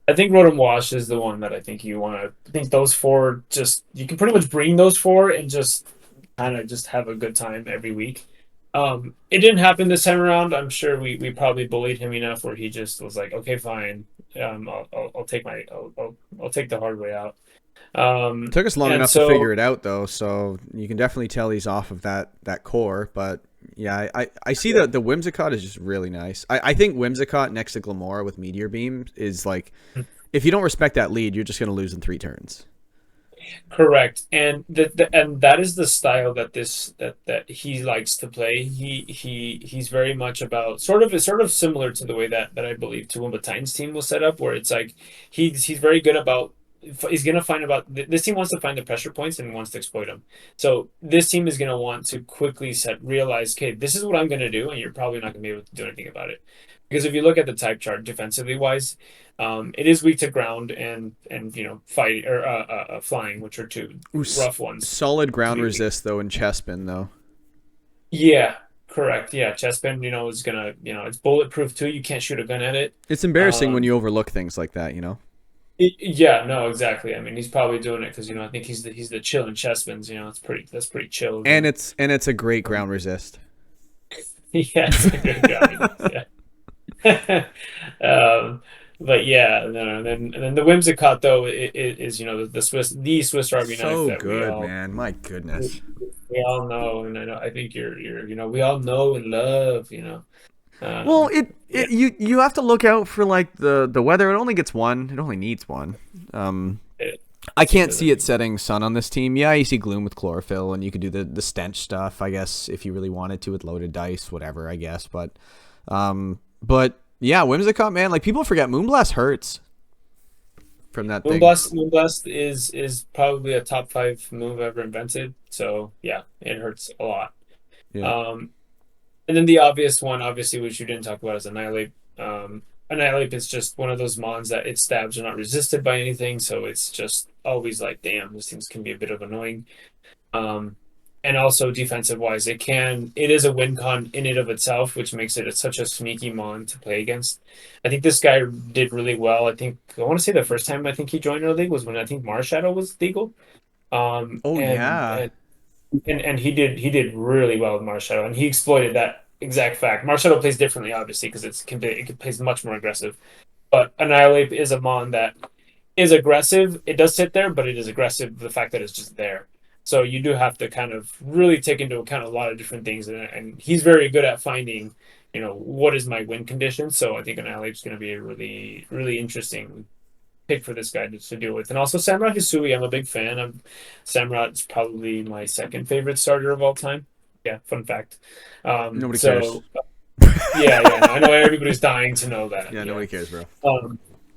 I think Rotom Wash is the one that I think you want to. I think those 4 just you can pretty much bring those 4 and just kind of just have a good time every week. It didn't happen this time around. I'm sure we probably bullied him enough where he just was like, okay, fine. I'll take I'll take the hard way out. It took us long And enough so to figure it out, though, so you can definitely tell he's off of that core. But yeah, I see that the Whimsicott is just really nice. I think Whimsicott next to Glamora with Meteor Beam is like, if you don't respect that lead, you're just going to lose in 3 turns. correct, and and that is the style that he likes to play. He's very much about sort of similar to the way that I believe Toowoomba Titans team was set up, where it's like he's very good about. He's going to find about this team wants to find the pressure points and wants to exploit them. So this team is going to want to quickly realize, okay, this is what I'm going to do, and you're probably not going to be able to do anything about it. Because if you look at the type chart defensively wise, it is weak to ground and fight or flying, which are 2 rough ones. Solid ground resist though in Chespin though. Yeah, correct. Yeah, Chespin, is gonna, it's bulletproof too. You can't shoot a gun at it. It's embarrassing when you overlook things like that, Yeah, no, exactly. I mean, he's probably doing it because I think he's the chill in Chespins. That's pretty chill. And it's a great ground resist. Yeah, it's a good guy. Yeah. But yeah, no, and then the Whimsicott though is the Swiss Army knife So that good, man. My goodness. we all know, and I think you're we all know and love. Well, you have to look out for like the weather. It only gets one. It only needs one. I can't see it setting sun on this team. Yeah, you see gloom with chlorophyll, and you could do the stench stuff, I guess, if you really wanted to with loaded dice, whatever, I guess. But yeah, Whimsicott, man, like people forget Moonblast hurts from that thing. Moonblast is probably a top 5 move ever invented. So yeah, it hurts a lot. Yeah. And then the obvious one, obviously, which you didn't talk about, is Annihilate. Annihilate is just one of those mons that its stabs are not resisted by anything, so it's just always like, damn, these things can be a bit of annoying. And also defensive wise, it is a win con in and of itself, which makes it such a sneaky mon to play against. I think this guy did really well. I want to say the first time I think he joined our league was when I think Marshadow was legal. Yeah. And he did really well with Marshadow, and he exploited that exact fact. Marshadow plays differently, obviously, because it plays much more aggressive. But Annihilate is a mon that is aggressive. It does sit there, but it is aggressive. The fact that it's just there, so you do have to kind of really take into account a lot of different things, and he's very good at finding, what is my win condition. So I think Annihilate is going to be a really, really interesting pick for this guy to deal with. And also Samurott Hisui, I'm a big fan of. Samurott is probably my second favorite starter of all time. Yeah, fun fact. Nobody cares. Yeah, I know everybody's dying to know that. Yeah, nobody cares, bro.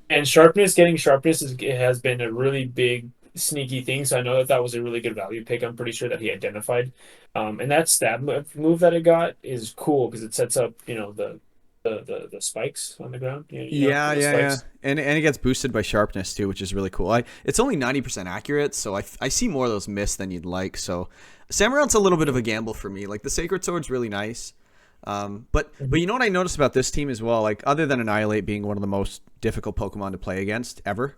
And getting sharpness has been a really big sneaky thing. So I know that was a really good value pick. I'm pretty sure that he identified. And that stab move that it got is cool because it sets up, the spikes on the ground. Yeah. And it gets boosted by sharpness too, which is really cool. It's only 90% accurate, so I see more of those miss than you'd like. So Samurott's a little bit of a gamble for me. Like the Sacred Sword's really nice. But you know what I noticed about this team as well? Like other than Annihilate being one of the most difficult Pokemon to play against ever,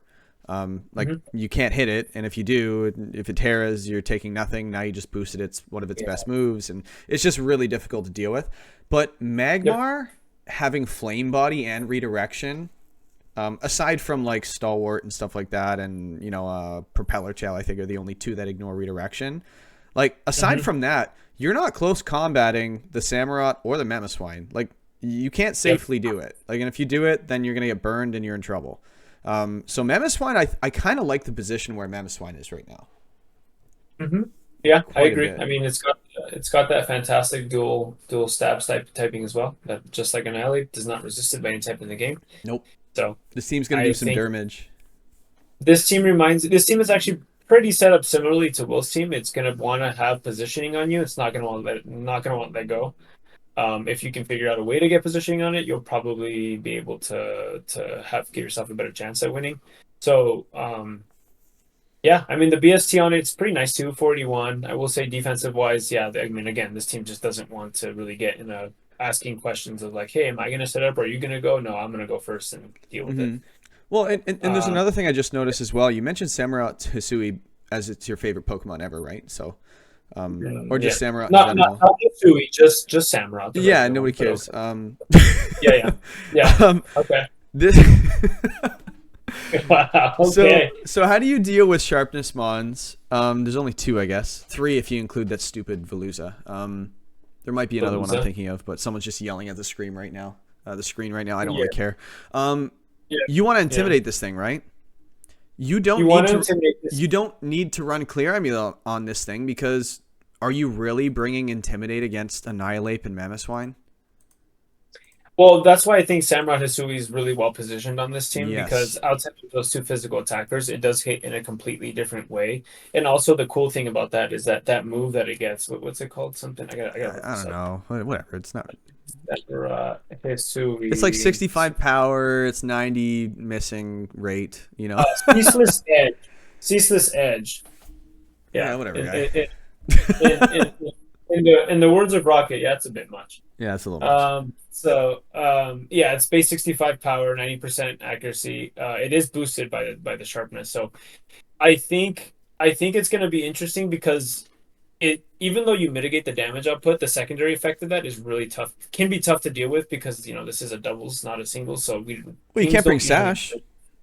you can't hit it, and if you do, if it tears, you're taking nothing. Now you just boosted its one of its best moves, and it's just really difficult to deal with. But Magmar having Flame Body and Redirection, aside from like Stalwart and stuff like that, and Propeller Tail, I think are the only 2 that ignore Redirection. Like aside from that, you're not close combating the Samurott or the Mamoswine. Like You can't safely do it. Like, and if you do it, then you're gonna get burned and you're in trouble. So Mamoswine, I kind of like the position where Mamoswine is right now. Hmm. Yeah, I Quite a agree. bit. I mean, it's got that fantastic dual stab typing as well. That just like an ally does not resist it by any type in the game. Nope. So This team's gonna I do some think damage. this team is actually pretty set up similarly to Will's team. It's gonna want to have positioning on you. It's not gonna want to let that go. If you can figure out a way to get positioning on it, you'll probably be able to give yourself a better chance at winning. So yeah, I mean the BST on it's pretty nice too, 41. I will say defensive wise, yeah. I mean again, this team just doesn't want to really get in a asking questions of like, hey, am I going to set up? Or are you going to go? No, I'm going to go first and deal with it. Well, and there's another thing I just noticed as well. You mentioned Samurott Hisui as it's your favorite Pokemon ever, right? So, or just Samurott in general. Not Hisui, just Samurott. Yeah, nobody cares. Okay. Yeah. Okay. This. Wow. Okay. So how do you deal with sharpness mons? There's only 2, I guess. 3 if you include that stupid Veluza. There might be another one I'm thinking of, but someone's just yelling at the screen right now. I don't really care. You want to intimidate this thing, right? You don't need to run Clear Emula on this thing, because are you really bringing Intimidate against Annihilate and Mamoswine? Well, that's why I think Samurott Hisui is really well positioned on this team, Yes. because outside of those 2 physical attackers, it does hit in a completely different way. And also the cool thing about that is that move that it gets, what's it called? Something I don't know. Whatever. It's not. Hisui. It's like 65 power. It's 90 missing rate. You know. Ceaseless Edge. Ceaseless Edge. Yeah, whatever. Guy. In the words of Rocket, yeah, it's a bit much. Yeah, it's a little much. Yeah, it's base 65 power, 90% accuracy. It is boosted by the sharpness. So I think it's going to be interesting, because even though you mitigate the damage output, the secondary effect of that is really tough. Can be tough to deal with, because this is a doubles, not a singles. So you can't bring Sash.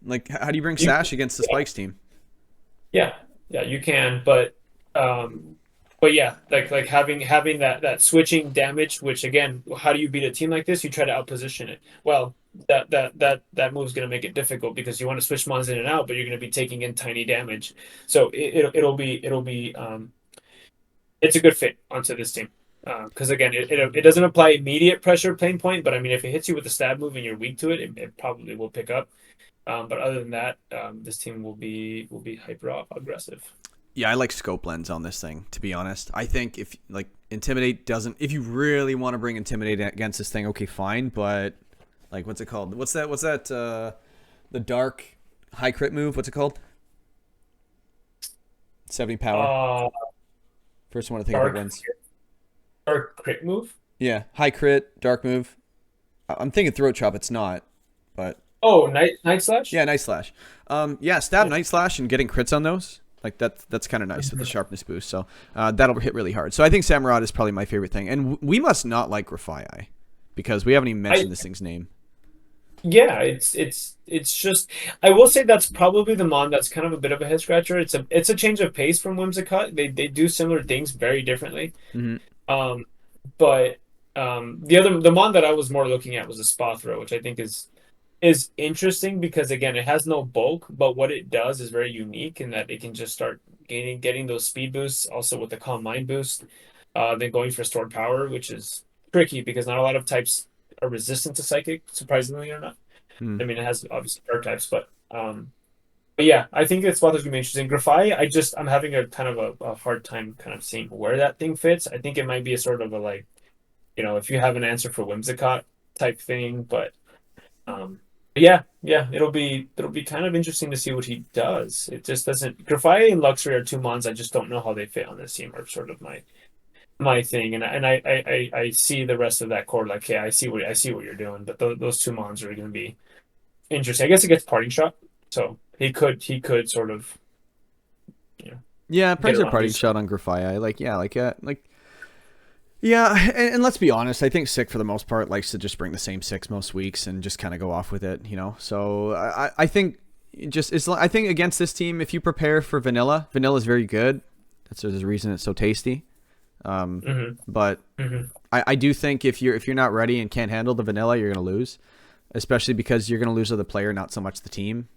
Like, how do you bring Sash against the Spikes team? Yeah, you can, but yeah, like having that switching damage, which again, how do you beat a team like this? You try to outposition it. Well, that move's going to make it difficult, because you want to switch mons in and out, but you're going to be taking in tiny damage. So it'll be it's a good fit onto this team, because again, it doesn't apply immediate pressure pain point, but I mean if it hits you with a stab move and you're weak to it, it probably will pick up. But other than that, this team will be hyper aggressive. Yeah, I like scope lens on this thing, to be honest. I think if Intimidate doesn't, if you really want to bring Intimidate against this thing, okay, fine. But like, what's it called? What's that? The dark high crit move. What's it called? 70 power. First one to think of wins. Dark crit move. Yeah, high crit, dark move. I'm thinking throat chop. It's not, but night slash. Yeah, night slash. Stab night slash and getting crits on those. Like that's kind of nice with the sharpness boost. So that'll hit really hard. So I think Samurott is probably my favorite thing. And we must not like Grafai, because we haven't even mentioned this thing's name. Yeah, it's just, I will say that's probably the mon that's kind of a bit of a head scratcher. It's a change of pace from Whimsicott. They do similar things very differently. Mm-hmm. But the mon that I was more looking at was a Spothro, which I think is interesting, because again, it has no bulk, but what it does is very unique in that it can just start getting those speed boosts, also with the Calm Mind boost, then going for stored power, which is tricky because not a lot of types are resistant to psychic, surprisingly or not. I mean, it has obviously dark types, but yeah, I think it's Spothro's gonna be interesting. Grafai, I'm having a kind of a hard time kind of seeing where that thing fits. I think it might be a sort of a, like, if you have an answer for Whimsicott type thing, but yeah, it'll be kind of interesting to see what he does. It just doesn't. Grafai and Luxury are 2 mons I just don't know how they fit on this team, are sort of my thing, and I see the rest of that core like, yeah, I see what you're doing, but those 2 mons are going to be interesting. I guess it gets Parting Shot, so he could sort of, yeah, brings a Parting Shot on Grafai. Yeah, and let's be honest, I think Sick for the most part likes to just bring the same 6 most weeks and just kind of go off with it, So I think I think against this team, if you prepare for Vanilla is very good. There's a reason it's so tasty. But I do think if you're not ready and can't handle the vanilla, you're gonna lose, especially because you're gonna lose to the player, not so much the team.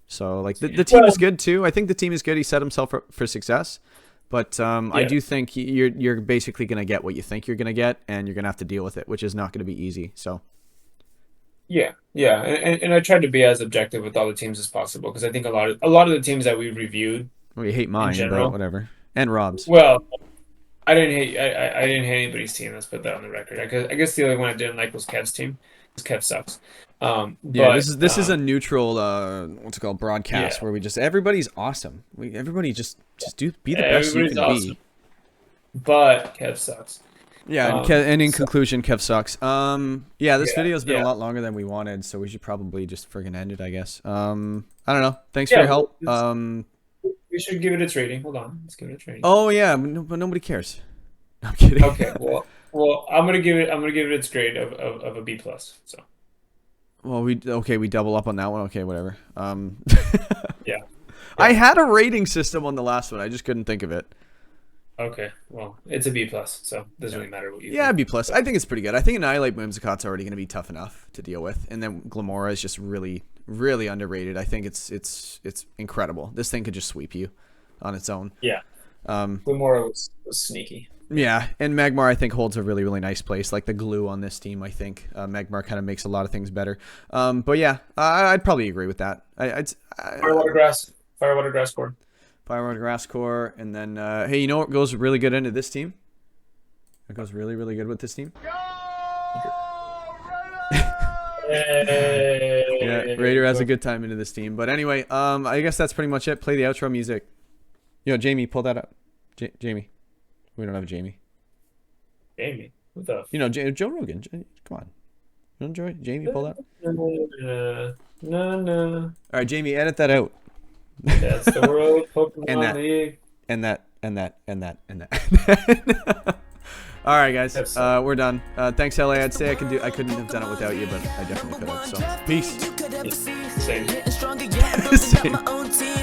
So like the team is good too. I think the team is good. He set himself for success, but I do think you're basically gonna get what you think you're gonna get, and you're gonna have to deal with it, which is not gonna be easy. So. Yeah, and I tried to be as objective with all the teams as possible because I think a lot of the teams that we reviewed. Well, you hate mine, general, but whatever. And Rob's. Well, I didn't hate anybody's team. Let's put that on the record. I guess the only one I didn't like was Kev's team. Because Kev sucks. Yeah, this is a neutral what's it called, broadcast where we just everybody's awesome. Everybody just be the best you can be. But Kev sucks. Yeah, and in conclusion, Kev sucks. Yeah, this video's been a lot longer than we wanted, so we should probably just friggin' end it, I guess. I don't know. Thanks for your help. We should give it its rating. Hold on, let's give it its rating. Oh yeah, but nobody cares. I'm kidding. Okay, well, I'm gonna give it its grade of a B plus. So. Well, we double up on that one. Okay, whatever. Yeah. I had a rating system on the last one. I just couldn't think of it. Okay, well, it's a B plus, so it doesn't really matter what you. Yeah, think. B plus. I think it's pretty good. I think Annihilate Whimsicott's already going to be tough enough to deal with, and then Glamora is just really, really underrated. I think it's incredible. This thing could just sweep you on its own. Yeah. Glamora was sneaky. Yeah, and Magmar I think holds a really, really nice place. Like the glue on this team, I think Magmar kind of makes a lot of things better. But yeah, I'd probably agree with that. Firewater Grass core. Firewater Grass core, and then hey, you know what goes really good into this team? It goes really, really good with this team. Yeah, Raider has a good time into this team. But anyway, I guess that's pretty much it. Play the outro music. Yo, Jamie, pull that up. Jamie. We don't have a Jamie. Jamie? What the? You know, Joe Rogan. Come on. You don't enjoy Jamie? Pull that. No. All right, Jamie, edit that out. That's the World Pokemon League. And that. All right, guys. We're done. Thanks, LA. I'd say I couldn't have done it without you, but I definitely could have. So, peace. Same. Getting stronger, yeah, I'm building up my own team.